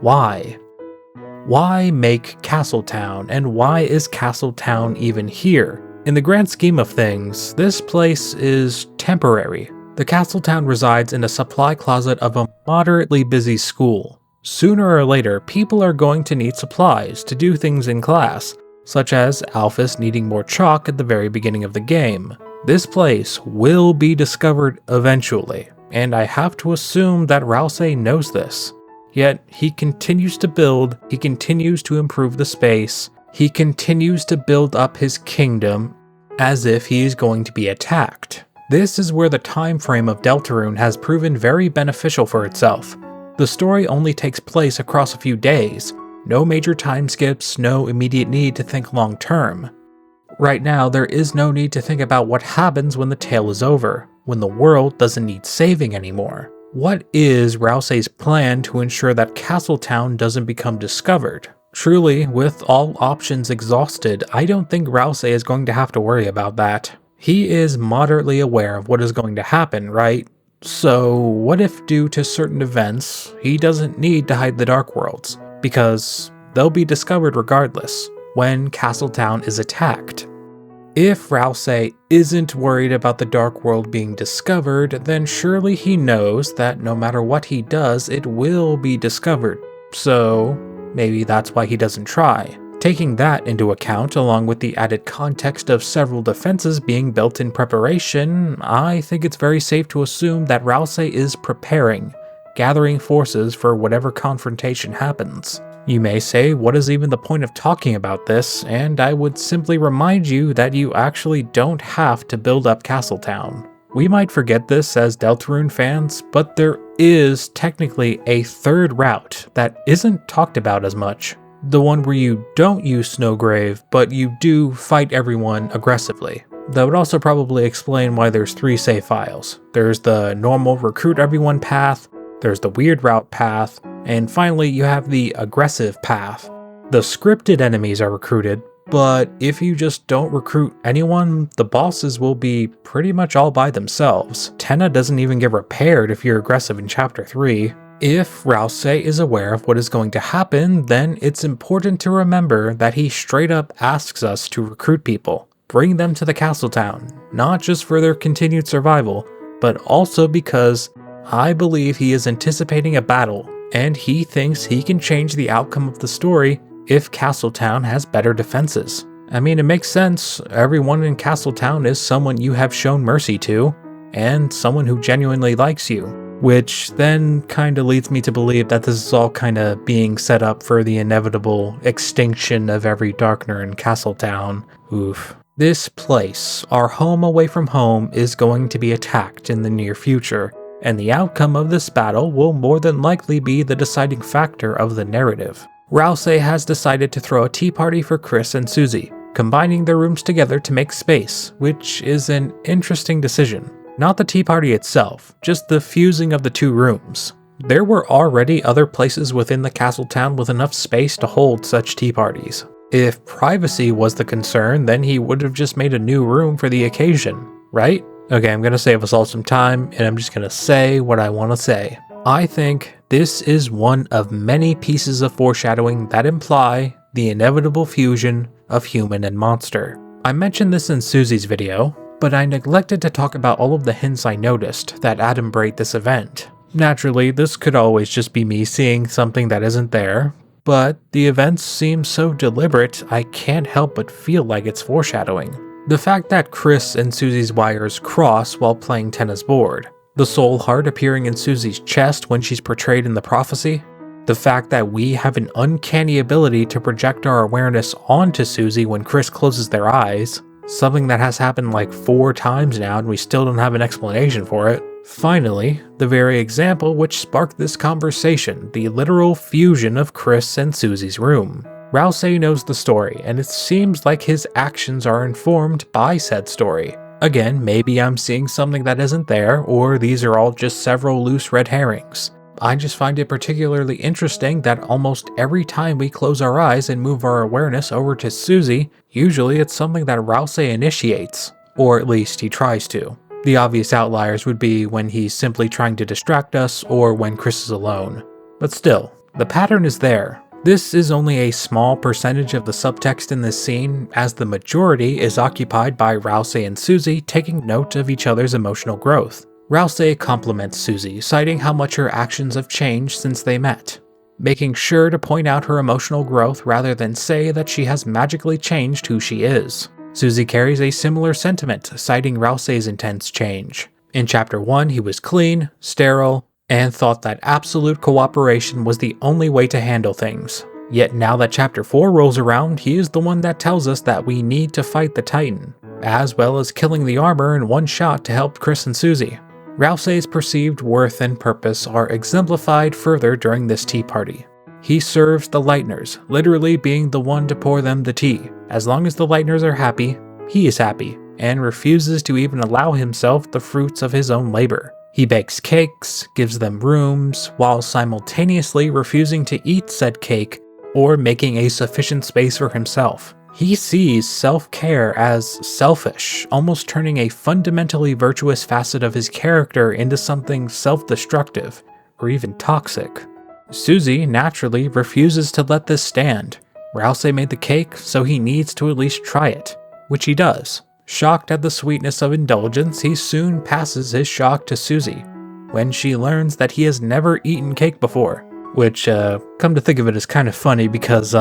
Why? Why make Castletown, and why is Castletown even here? In the grand scheme of things, this place is temporary. The Castletown resides in a supply closet of a moderately busy school. Sooner or later, people are going to need supplies to do things in class, such as Alphys needing more chalk at the very beginning of the game. This place will be discovered eventually, and I have to assume that Ralsei knows this. Yet, he continues to build, he continues to improve the space, he continues to build up his kingdom as if he is going to be attacked. This is where the time frame of Deltarune has proven very beneficial for itself. The story only takes place across a few days, no major time skips, no immediate need to think long term. Right now, there is no need to think about what happens when the tale is over, when the world doesn't need saving anymore. What is Ralsei's plan to ensure that Castletown doesn't become discovered? Truly, with all options exhausted, I don't think Ralsei is going to have to worry about that. He is moderately aware of what is going to happen, right? So what if due to certain events, he doesn't need to hide the Dark Worlds, because they'll be discovered regardless, when Castletown is attacked. If Ralsei isn't worried about the Dark World being discovered, then surely he knows that no matter what he does, it will be discovered. So maybe that's why he doesn't try. Taking that into account, along with the added context of several defenses being built in preparation, I think it's very safe to assume that Ralsei is preparing, gathering forces for whatever confrontation happens. You may say, what is even the point of talking about this? And I would simply remind you that you actually don't have to build up Castletown. We might forget this as Deltarune fans, but there is technically a third route that isn't talked about as much. The one where you don't use Snowgrave, but you do fight everyone aggressively. That would also probably explain why there's 3 save files. There's the normal recruit everyone path, there's the weird route path, and finally you have the aggressive path. The scripted enemies are recruited, but if you just don't recruit anyone, the bosses will be pretty much all by themselves. Tenna doesn't even get repaired if you're aggressive in Chapter 3. If Ralsei is aware of what is going to happen, then it's important to remember that he straight up asks us to recruit people, bring them to the castle town, not just for their continued survival, but also because I believe he is anticipating a battle, and he thinks he can change the outcome of the story if Castletown has better defenses. I mean, it makes sense. Everyone in Castletown is someone you have shown mercy to, and someone who genuinely likes you. Which then kinda leads me to believe that this is all kinda being set up for the inevitable extinction of every Darkner in Castletown. Oof. This place, our home away from home, is going to be attacked in the near future, and the outcome of this battle will more than likely be the deciding factor of the narrative. Ralsei has decided to throw a tea party for Chris and Susie, combining their rooms together to make space, which is an interesting decision. Not the tea party itself, just the fusing of the 2 rooms. There were already other places within the castle town with enough space to hold such tea parties. If privacy was the concern, then he would have just made a new room for the occasion, right? Okay, I'm gonna save us all some time, and I'm just gonna say what I want to say. I think this is one of many pieces of foreshadowing that imply the inevitable fusion of human and monster. I mentioned this in Susie's video, but I neglected to talk about all of the hints I noticed that adumbrate this event. Naturally, this could always just be me seeing something that isn't there, but the events seem so deliberate I can't help but feel like it's foreshadowing. The fact that Chris and Susie's wires cross while playing Tenna's board, the soul heart appearing in Susie's chest when she's portrayed in the prophecy, the fact that we have an uncanny ability to project our awareness onto Susie when Chris closes their eyes, something that has happened like 4 times now and we still don't have an explanation for it. Finally, the very example which sparked this conversation, the literal fusion of Chris and Susie's room. Ralsei knows the story, and it seems like his actions are informed by said story. Again, maybe I'm seeing something that isn't there, or these are all just several loose red herrings. I just find it particularly interesting that almost every time we close our eyes and move our awareness over to Susie, usually it's something that Ralsei initiates, or at least he tries to. The obvious outliers would be when he's simply trying to distract us or when Chris is alone. But still, the pattern is there. This is only a small percentage of the subtext in this scene, as the majority is occupied by Ralsei and Susie taking note of each other's emotional growth. Ralsei compliments Susie, citing how much her actions have changed since they met, making sure to point out her emotional growth rather than say that she has magically changed who she is. Susie carries a similar sentiment, citing Ralsei's intense change. In Chapter 1, he was clean, sterile, and thought that absolute cooperation was the only way to handle things. Yet now that Chapter 4 rolls around, he is the one that tells us that we need to fight the Titan, as well as killing the armor in one shot to help Chris and Susie. Ralsei's perceived worth and purpose are exemplified further during this tea party. He serves the Lightners, literally being the one to pour them the tea. As long as the Lightners are happy, he is happy, and refuses to even allow himself the fruits of his own labor. He bakes cakes, gives them rooms, while simultaneously refusing to eat said cake or making a sufficient space for himself. He sees self-care as selfish, almost turning a fundamentally virtuous facet of his character into something self-destructive, or even toxic. Susie naturally refuses to let this stand. Ralsei made the cake, so he needs to at least try it, which he does. Shocked at the sweetness of indulgence, he soon passes his shock to Susie, when she learns that he has never eaten cake before. Which, come to think of it, is kind of funny because,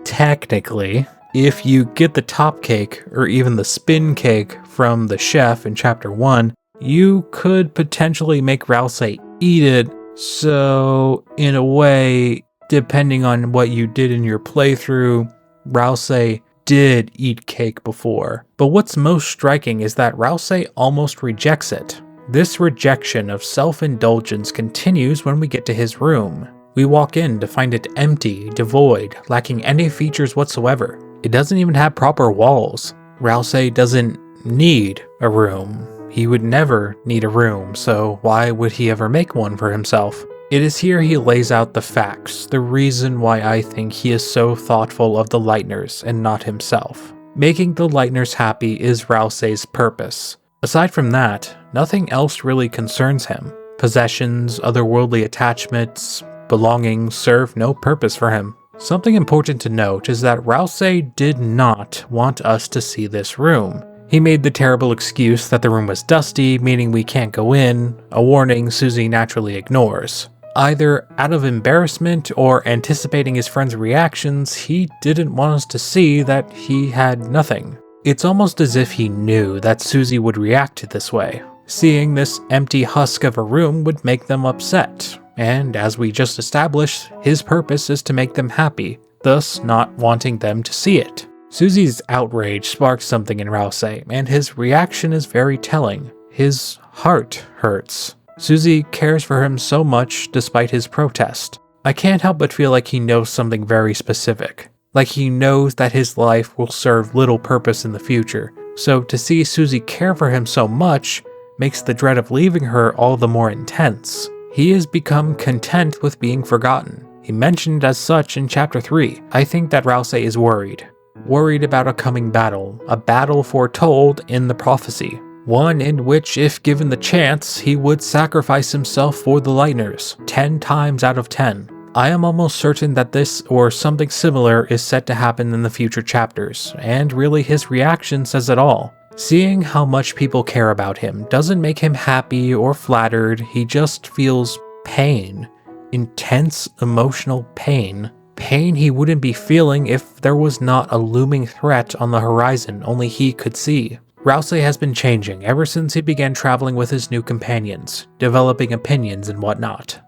technically, if you get the top cake, or even the spin cake from the chef in Chapter 1, you could potentially make Ralsei eat it, so in a way, depending on what you did in your playthrough, Ralsei did eat cake before. But what's most striking is that Ralsei almost rejects it. This rejection of self-indulgence continues when we get to his room. We walk in to find it empty, devoid, lacking any features whatsoever. It doesn't even have proper walls. Ralsei doesn't need a room. He would never need a room, so why would he ever make one for himself? It is here he lays out the facts, the reason why I think he is so thoughtful of the Lightners and not himself. Making the Lightners happy is Ralsei's purpose. Aside from that, nothing else really concerns him. Possessions, otherworldly attachments, belongings serve no purpose for him. Something important to note is that Ralsei did not want us to see this room. He made the terrible excuse that the room was dusty, meaning we can't go in, a warning Susie naturally ignores. Either out of embarrassment or anticipating his friend's reactions, he didn't want us to see that he had nothing. It's almost as if he knew that Susie would react this way. Seeing this empty husk of a room would make them upset, and as we just established, his purpose is to make them happy, thus not wanting them to see it. Susie's outrage sparks something in Ralsei, and his reaction is very telling. His heart hurts. Susie cares for him so much despite his protest. I can't help but feel like he knows something very specific. Like he knows that his life will serve little purpose in the future. So to see Susie care for him so much makes the dread of leaving her all the more intense. He has become content with being forgotten. He mentioned as such in chapter 3. I think that Ralsei is worried. Worried about a coming battle, a battle foretold in the prophecy. One in which, if given the chance, he would sacrifice himself for the Lightners, 10 times out of 10. I am almost certain that this or something similar is set to happen in the future chapters, and really his reaction says it all. Seeing how much people care about him doesn't make him happy or flattered, he just feels pain. Intense emotional pain. Pain he wouldn't be feeling if there was not a looming threat on the horizon only he could see. Ralsei has been changing ever since he began traveling with his new companions, developing opinions and whatnot.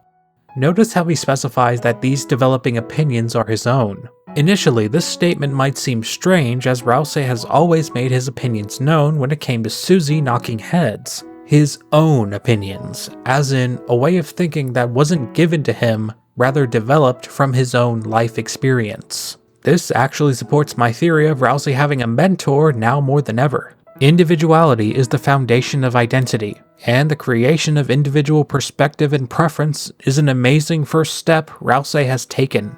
Notice how he specifies that these developing opinions are his own. Initially, this statement might seem strange as Ralsei has always made his opinions known when it came to Susie knocking heads. His own opinions, as in a way of thinking that wasn't given to him, rather developed from his own life experience. This actually supports my theory of Ralsei having a mentor now more than ever. Individuality is the foundation of identity, and the creation of individual perspective and preference is an amazing first step Ralsei has taken.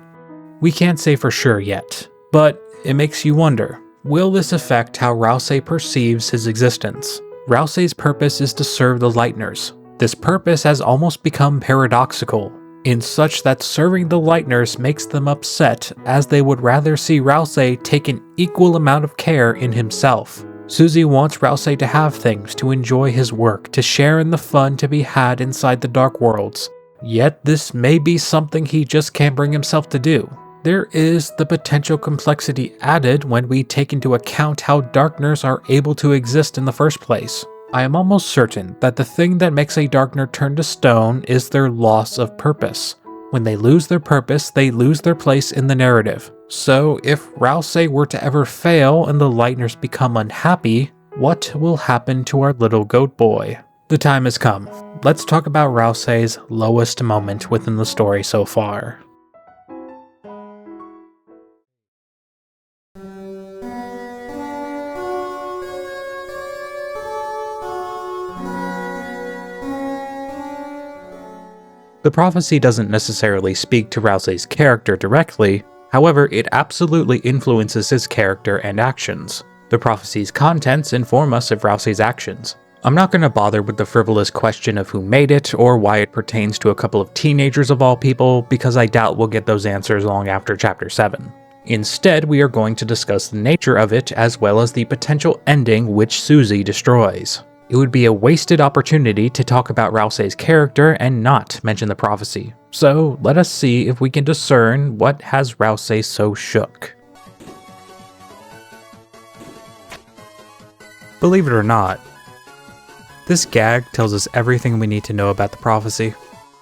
We can't say for sure yet, but it makes you wonder, will this affect how Ralsei perceives his existence? Ralsei's purpose is to serve the Lightners. This purpose has almost become paradoxical, in such that serving the Lightners makes them upset as they would rather see Ralsei take an equal amount of care in himself. Susie wants Ralsei to have things, to enjoy his work, to share in the fun to be had inside the Dark Worlds. Yet this may be something he just can't bring himself to do. There is the potential complexity added when we take into account how Darkners are able to exist in the first place. I am almost certain that the thing that makes a Darkner turn to stone is their loss of purpose. When they lose their purpose, they lose their place in the narrative. So if Ralsei were to ever fail and the Lightners become unhappy, what will happen to our little goat boy? The time has come. Let's talk about Ralsei's lowest moment within the story so far. The prophecy doesn't necessarily speak to Ralsei's character directly, however, it absolutely influences his character and actions. The prophecy's contents inform us of Ralsei's actions. I'm not going to bother with the frivolous question of who made it, or why it pertains to a couple of teenagers of all people, because I doubt we'll get those answers long after chapter 7. Instead, we are going to discuss the nature of it, as well as the potential ending which Susie destroys. It would be a wasted opportunity to talk about Ralsei's character and not mention the prophecy. So let us see if we can discern what has Ralsei so shook. Believe it or not, this gag tells us everything we need to know about the prophecy.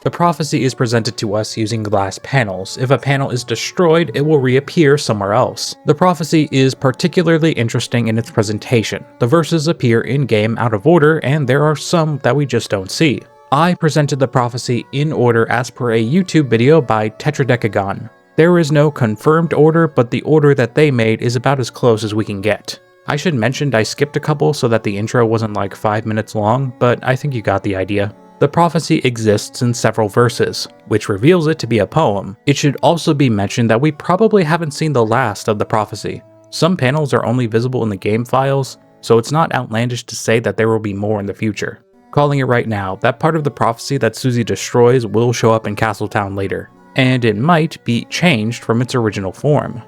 The prophecy is presented to us using glass panels. If a panel is destroyed, it will reappear somewhere else. The prophecy is particularly interesting in its presentation. The verses appear in-game out of order, and there are some that we just don't see. I presented the prophecy in order as per a YouTube video by Tetradecagon. There is no confirmed order, but the order that they made is about as close as we can get. I should mention I skipped a couple so that the intro wasn't like 5 minutes long, but I think you got the idea. The prophecy exists in several verses, which reveals it to be a poem. It should also be mentioned that we probably haven't seen the last of the prophecy. Some panels are only visible in the game files, so it's not outlandish to say that there will be more in the future. Calling it right now, that part of the prophecy that Susie destroys will show up in Castletown later, and it might be changed from its original form.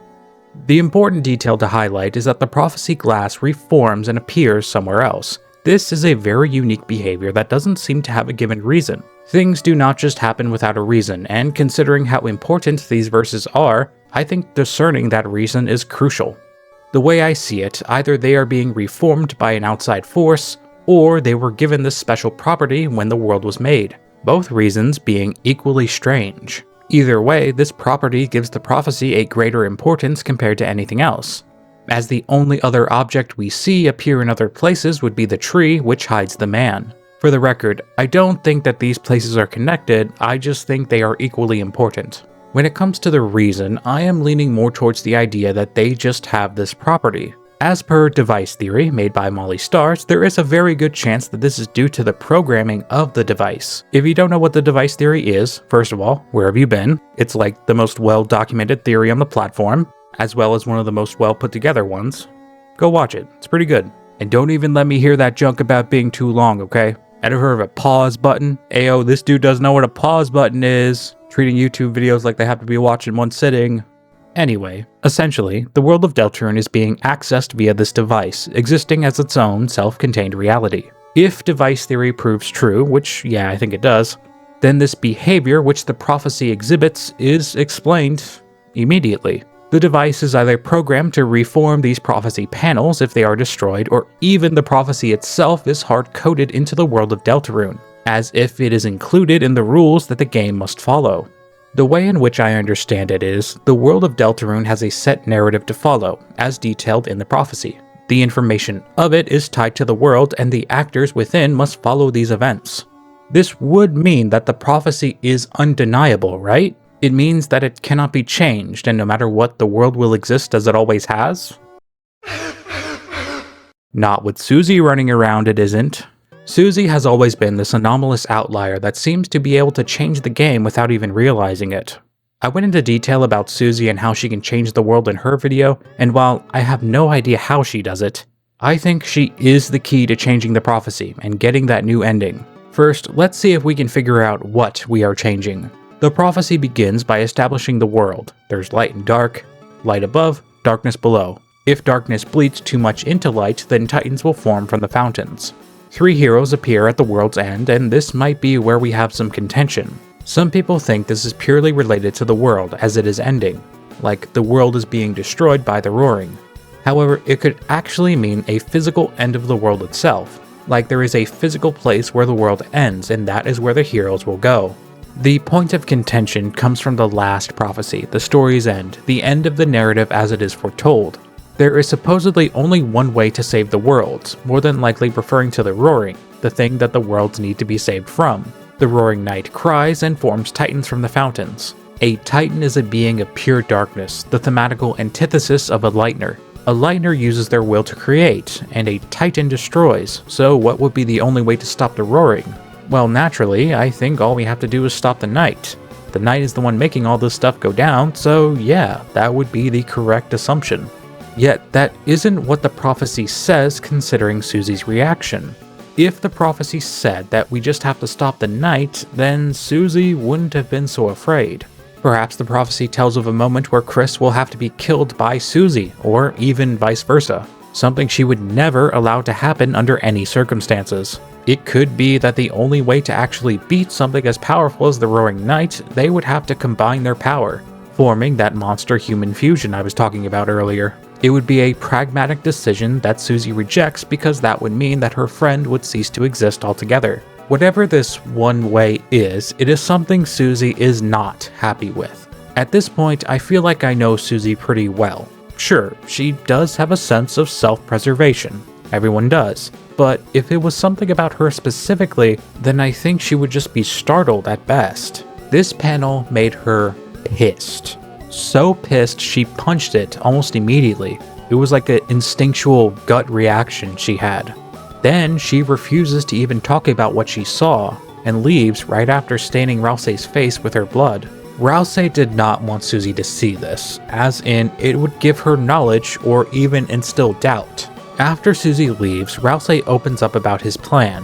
The important detail to highlight is that the prophecy glass reforms and appears somewhere else. This is a very unique behavior that doesn't seem to have a given reason. Things do not just happen without a reason, and considering how important these verses are, I think discerning that reason is crucial. The way I see it, either they are being reformed by an outside force, or they were given this special property when the world was made, both reasons being equally strange. Either way, this property gives the prophecy a greater importance compared to anything else, as the only other object we see appear in other places would be the tree which hides the man. For the record, I don't think that these places are connected, I just think they are equally important. When it comes to the reason, I am leaning more towards the idea that they just have this property. As per device theory made by Molly Stars, there is a very good chance that this is due to the programming of the device. If you don't know what the device theory is, first of all, where have you been? It's like the most well-documented theory on the platform, as well as one of the most well put together ones. Go watch it, it's pretty good. And don't even let me hear that junk about being too long, okay? Ever heard of a pause button? Ayo, this dude doesn't know what a pause button is. Treating YouTube videos like they have to be watched in one sitting. Anyway, essentially, the world of Deltarune is being accessed via this device, existing as its own self-contained reality. If device theory proves true, which yeah, I think it does, then this behavior which the prophecy exhibits is explained immediately. The device is either programmed to reform these prophecy panels if they are destroyed, or even the prophecy itself is hard-coded into the world of Deltarune, as if it is included in the rules that the game must follow. The way in which I understand it is, the world of Deltarune has a set narrative to follow, as detailed in the prophecy. The information of it is tied to the world, and the actors within must follow these events. This would mean that the prophecy is undeniable, right? It means that it cannot be changed, and no matter what, the world will exist as it always has? Not with Susie running around, it isn't. Susie has always been this anomalous outlier that seems to be able to change the game without even realizing it. I went into detail about Susie and how she can change the world in her video, and while I have no idea how she does it, I think she is the key to changing the prophecy and getting that new ending. First, let's see if we can figure out what we are changing. The prophecy begins by establishing the world. There's light and dark, light above, darkness below. If darkness bleeds too much into light, then titans will form from the fountains. 3 heroes appear at the world's end, and this might be where we have some contention. Some people think this is purely related to the world as it is ending, like the world is being destroyed by the roaring. However, it could actually mean a physical end of the world itself, like there is a physical place where the world ends, and that is where the heroes will go. The point of contention comes from the last prophecy, the story's end, the end of the narrative as it is foretold. There is supposedly only one way to save the worlds, more than likely referring to the roaring, the thing that the worlds need to be saved from. The roaring night cries and forms titans from the fountains. A titan is a being of pure darkness, the thematical antithesis of a lightner. A lightner uses their will to create, and a titan destroys, so what would be the only way to stop the roaring? Well, naturally, I think all we have to do is stop the night. The night is the one making all this stuff go down, so yeah, that would be the correct assumption. Yet, that isn't what the prophecy says considering Susie's reaction. If the prophecy said that we just have to stop the night, then Susie wouldn't have been so afraid. Perhaps the prophecy tells of a moment where Chris will have to be killed by Susie, or even vice versa, something she would never allow to happen under any circumstances. It could be that the only way to actually beat something as powerful as the Roaring Knight, they would have to combine their power, forming that monster-human fusion I was talking about earlier. It would be a pragmatic decision that Susie rejects because that would mean that her friend would cease to exist altogether. Whatever this one way is, it is something Susie is not happy with. At this point, I feel like I know Susie pretty well. Sure, she does have a sense of self-preservation. Everyone does. But if it was something about her specifically, then I think she would just be startled at best. This panel made her pissed. So pissed she punched it almost immediately. It was like an instinctual gut reaction she had. Then she refuses to even talk about what she saw, and leaves right after staining Ralsei's face with her blood. Ralsei did not want Susie to see this, as in it would give her knowledge or even instill doubt. After Susie leaves, Ralsei opens up about his plan.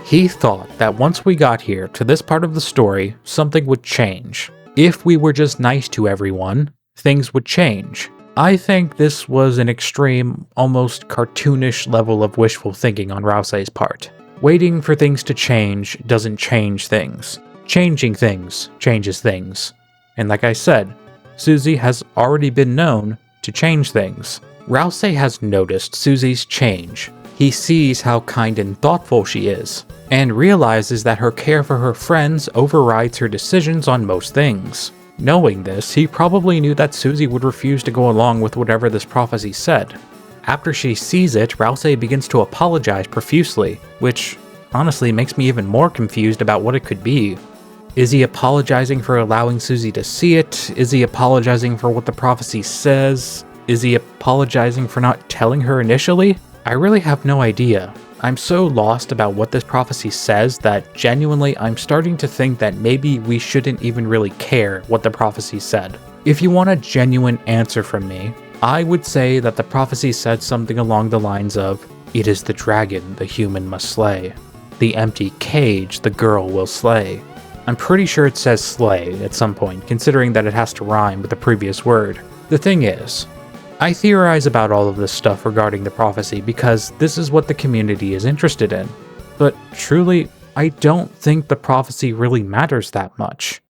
He thought that once we got here to this part of the story, something would change. If we were just nice to everyone, things would change. I think this was an extreme, almost cartoonish level of wishful thinking on Ralsei's part. Waiting for things to change doesn't change things. Changing things changes things. And like I said, Susie has already been known to change things. Ralsei has noticed Susie's change. He sees how kind and thoughtful she is, and realizes that her care for her friends overrides her decisions on most things. Knowing this, he probably knew that Susie would refuse to go along with whatever this prophecy said. After she sees it, Ralsei begins to apologize profusely, which honestly makes me even more confused about what it could be. Is he apologizing for allowing Susie to see it? Is he apologizing for what the prophecy says? Is he apologizing for not telling her initially? I really have no idea. I'm so lost about what this prophecy says that genuinely I'm starting to think that maybe we shouldn't even really care what the prophecy said. If you want a genuine answer from me, I would say that the prophecy said something along the lines of, "It is the dragon the human must slay. The empty cage the girl will slay." I'm pretty sure it says slay at some point, considering that it has to rhyme with the previous word. The thing is, I theorize about all of this stuff regarding the prophecy because this is what the community is interested in. But truly, I don't think the prophecy really matters that much.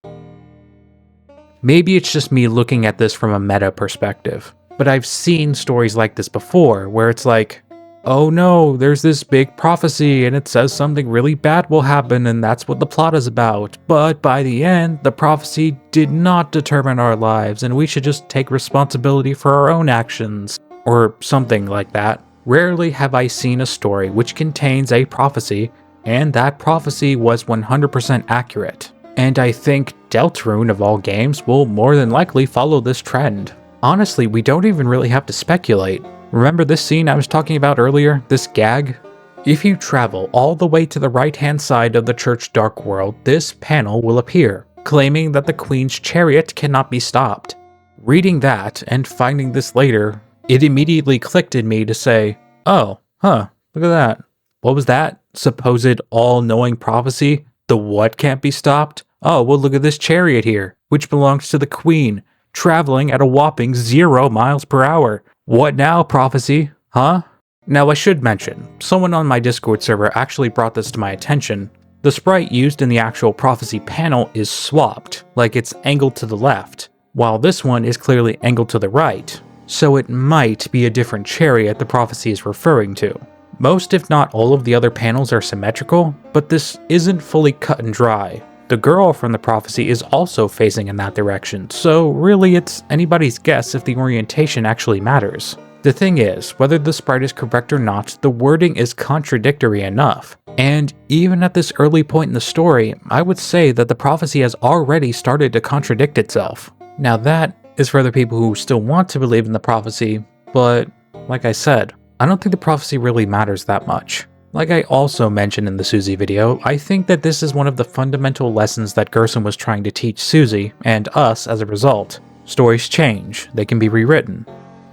Maybe it's just me looking at this from a meta perspective, but I've seen stories like this before where it's like, oh no, there's this big prophecy and it says something really bad will happen and that's what the plot is about. But by the end, the prophecy did not determine our lives and we should just take responsibility for our own actions. Or something like that. Rarely have I seen a story which contains a prophecy and that prophecy was 100% accurate. And I think Deltarune of all games will more than likely follow this trend. Honestly, we don't even really have to speculate. Remember this scene I was talking about earlier, this gag? If you travel all the way to the right-hand side of the church dark world, this panel will appear, claiming that the queen's chariot cannot be stopped. Reading that and finding this later, it immediately clicked in me to say, oh, look at that. What was that? Supposed all-knowing prophecy? The what can't be stopped? Oh, well look at this chariot here, which belongs to the queen, traveling at a whopping 0 miles per hour. What now, prophecy? Huh? Now I should mention, someone on my Discord server actually brought this to my attention. The sprite used in the actual prophecy panel is swapped, like it's angled to the left, while this one is clearly angled to the right. So it might be a different chariot the prophecy is referring to. Most if not all of the other panels are symmetrical, but this isn't fully cut and dry. The girl from the prophecy is also facing in that direction, so really it's anybody's guess if the orientation actually matters. The thing is, whether the sprite is correct or not, the wording is contradictory enough. And even at this early point in the story, I would say that the prophecy has already started to contradict itself. Now that is for the people who still want to believe in the prophecy, but like I said, I don't think the prophecy really matters that much. Like I also mentioned in the Susie video, I think that this is one of the fundamental lessons that Gerson was trying to teach Susie, and us as a result. Stories change, they can be rewritten,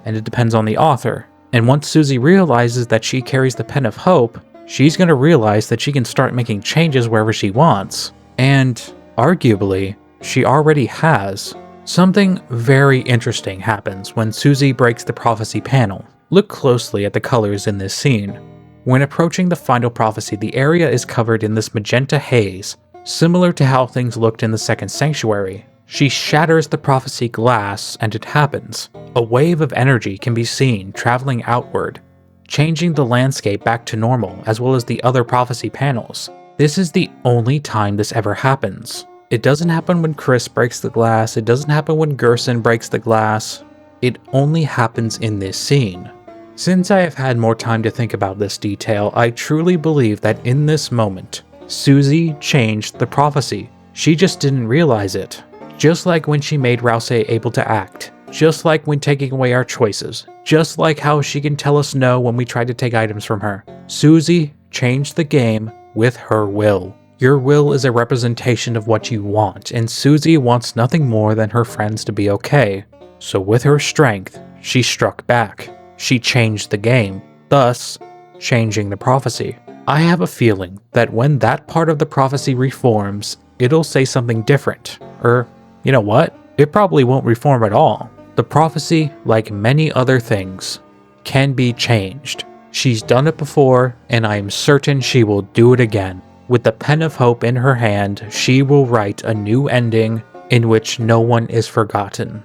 and it depends on the author. And once Susie realizes that she carries the pen of hope, she's going to realize that she can start making changes wherever she wants. And, arguably, she already has. Something very interesting happens when Susie breaks the prophecy panel. Look closely at the colors in this scene. When approaching the final prophecy, the area is covered in this magenta haze, similar to how things looked in the second sanctuary. She shatters the prophecy glass, and it happens. A wave of energy can be seen traveling outward, changing the landscape back to normal as well as the other prophecy panels. This is the only time this ever happens. It doesn't happen when Chris breaks the glass, it doesn't happen when Gerson breaks the glass, it only happens in this scene. Since I have had more time to think about this detail, I truly believe that in this moment, Susie changed the prophecy. She just didn't realize it. Just like when she made Ralsei able to act. Just like when taking away our choices. Just like how she can tell us no when we try to take items from her. Susie changed the game with her will. Your will is a representation of what you want, and Susie wants nothing more than her friends to be okay. So with her strength, she struck back. She changed the game, thus changing the prophecy. I have a feeling that when that part of the prophecy reforms, it'll say something different. Or, you know what? It probably won't reform at all. The prophecy, like many other things, can be changed. She's done it before, and I am certain she will do it again. With the pen of hope in her hand, she will write a new ending in which no one is forgotten.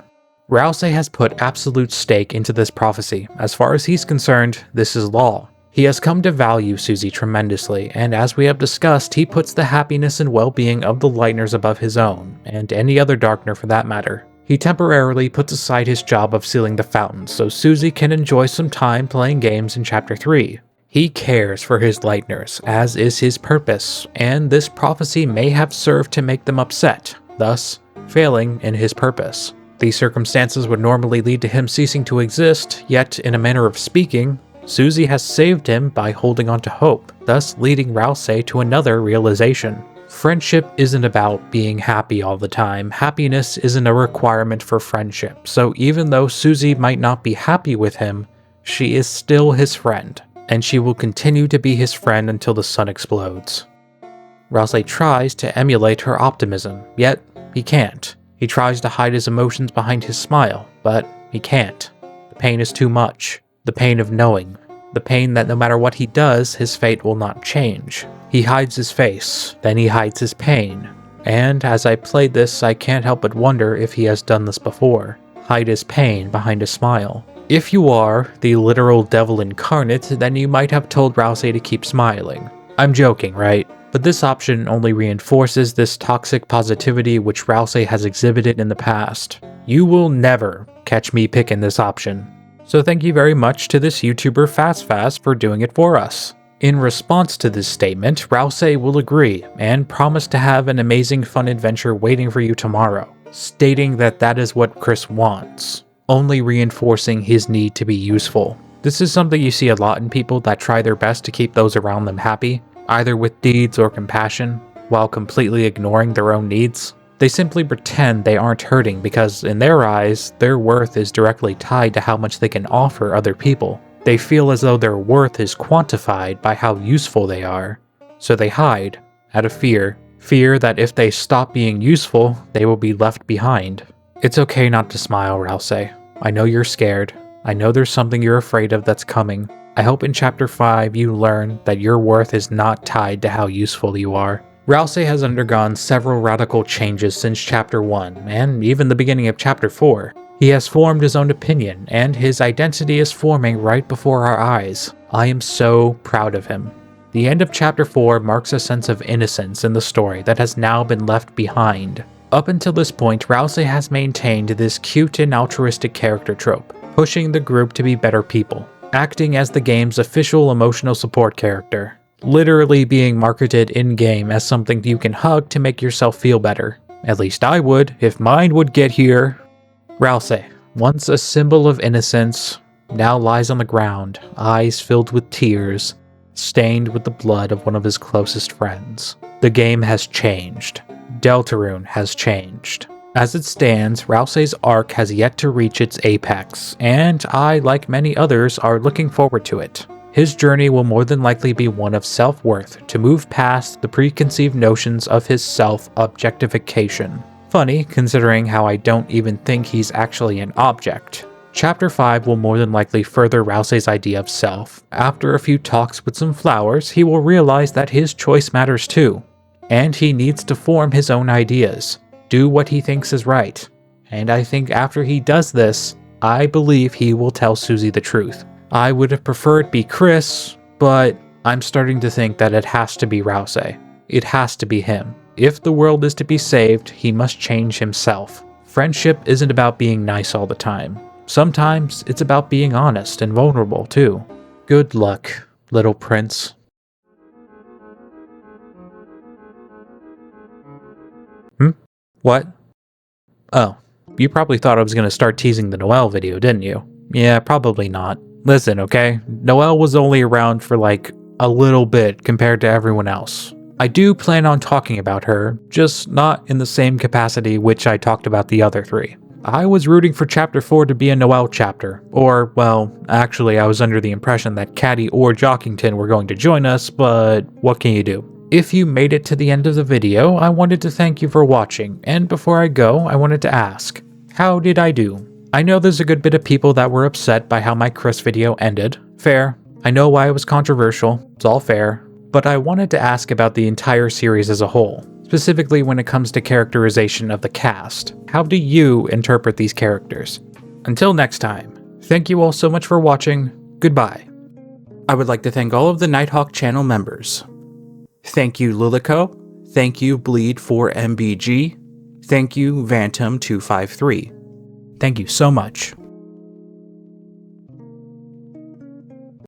Ralsei has put absolute stake into this prophecy. As far as he's concerned, this is law. He has come to value Susie tremendously, and as we have discussed, he puts the happiness and well-being of the Lightners above his own, and any other Darkner for that matter. He temporarily puts aside his job of sealing the fountains so Susie can enjoy some time playing games in Chapter 3. He cares for his Lightners, as is his purpose, and this prophecy may have served to make them upset, thus failing in his purpose. These circumstances would normally lead to him ceasing to exist, yet in a manner of speaking, Susie has saved him by holding on to hope, thus leading Ralsei to another realization. Friendship isn't about being happy all the time. Happiness isn't a requirement for friendship, so even though Susie might not be happy with him, she is still his friend, and she will continue to be his friend until the sun explodes. Ralsei tries to emulate her optimism, yet he can't. He tries to hide his emotions behind his smile, but he can't. The pain is too much. The pain of knowing. The pain that no matter what he does, his fate will not change. He hides his face, then he hides his pain. And as I played this, I can't help but wonder if he has done this before. Hide his pain behind a smile. If you are the literal devil incarnate, then you might have told Ralsei to keep smiling. I'm joking, right? But this option only reinforces this toxic positivity which Ralsei has exhibited in the past. You will never catch me picking this option. So thank you very much to this YouTuber FastFast for doing it for us. In response to this statement, Ralsei will agree and promise to have an amazing fun adventure waiting for you tomorrow, stating that that is what Chris wants, only reinforcing his need to be useful. This is something you see a lot in people that try their best to keep those around them happy, either with deeds or compassion, while completely ignoring their own needs. They simply pretend they aren't hurting because, in their eyes, their worth is directly tied to how much they can offer other people. They feel as though their worth is quantified by how useful they are. So they hide, out of fear. Fear that if they stop being useful, they will be left behind. It's okay not to smile, Ralsei. I know you're scared. I know there's something you're afraid of that's coming. I hope in Chapter 5 you learn that your worth is not tied to how useful you are. Ralsei has undergone several radical changes since Chapter 1, and even the beginning of Chapter 4. He has formed his own opinion, and his identity is forming right before our eyes. I am so proud of him. The end of Chapter 4 marks a sense of innocence in the story that has now been left behind. Up until this point, Ralsei has maintained this cute and altruistic character trope, pushing the group to be better people, acting as the game's official emotional support character. Literally being marketed in-game as something you can hug to make yourself feel better. At least I would, if mine would get here. Ralsei, once a symbol of innocence, now lies on the ground, eyes filled with tears, stained with the blood of one of his closest friends. The game has changed. Deltarune has changed. As it stands, Ralsei's arc has yet to reach its apex, and I, like many others, are looking forward to it. His journey will more than likely be one of self-worth to move past the preconceived notions of his self-objectification. Funny, considering how I don't even think he's actually an object. Chapter 5 will more than likely further Ralsei's idea of self. After a few talks with some flowers, he will realize that his choice matters too, and he needs to form his own ideas, do what he thinks is right. And I think after he does this, I believe he will tell Susie the truth. I would have preferred it be Chris, but I'm starting to think that it has to be Ralsei. it has to be him. If the world is to be saved, he must change himself. Friendship isn't about being nice all the time. Sometimes it's about being honest and vulnerable too. Good luck, little prince. What? Oh, you probably thought I was gonna start teasing the Noelle video, didn't you? Yeah, probably not. Listen, okay? Noelle was only around for like a little bit compared to everyone else. I do plan on talking about her, just not in the same capacity which I talked about the other three. I was rooting for Chapter 4 to be a Noelle chapter, or, well, actually I was under the impression that Caddy or Jockington were going to join us, but what can you do? If you made it to the end of the video, I wanted to thank you for watching, and before I go, I wanted to ask, how did I do? I know there's a good bit of people that were upset by how my Chris video ended. Fair. I know why it was controversial. It's all fair. But I wanted to ask about the entire series as a whole, specifically when it comes to characterization of the cast. How do you interpret these characters? Until next time, thank you all so much for watching. Goodbye. I would like to thank all of the Nighthawk channel members. Thank you Lilico, thank you Bleed4MBG, thank you Vantum253. Thank you so much.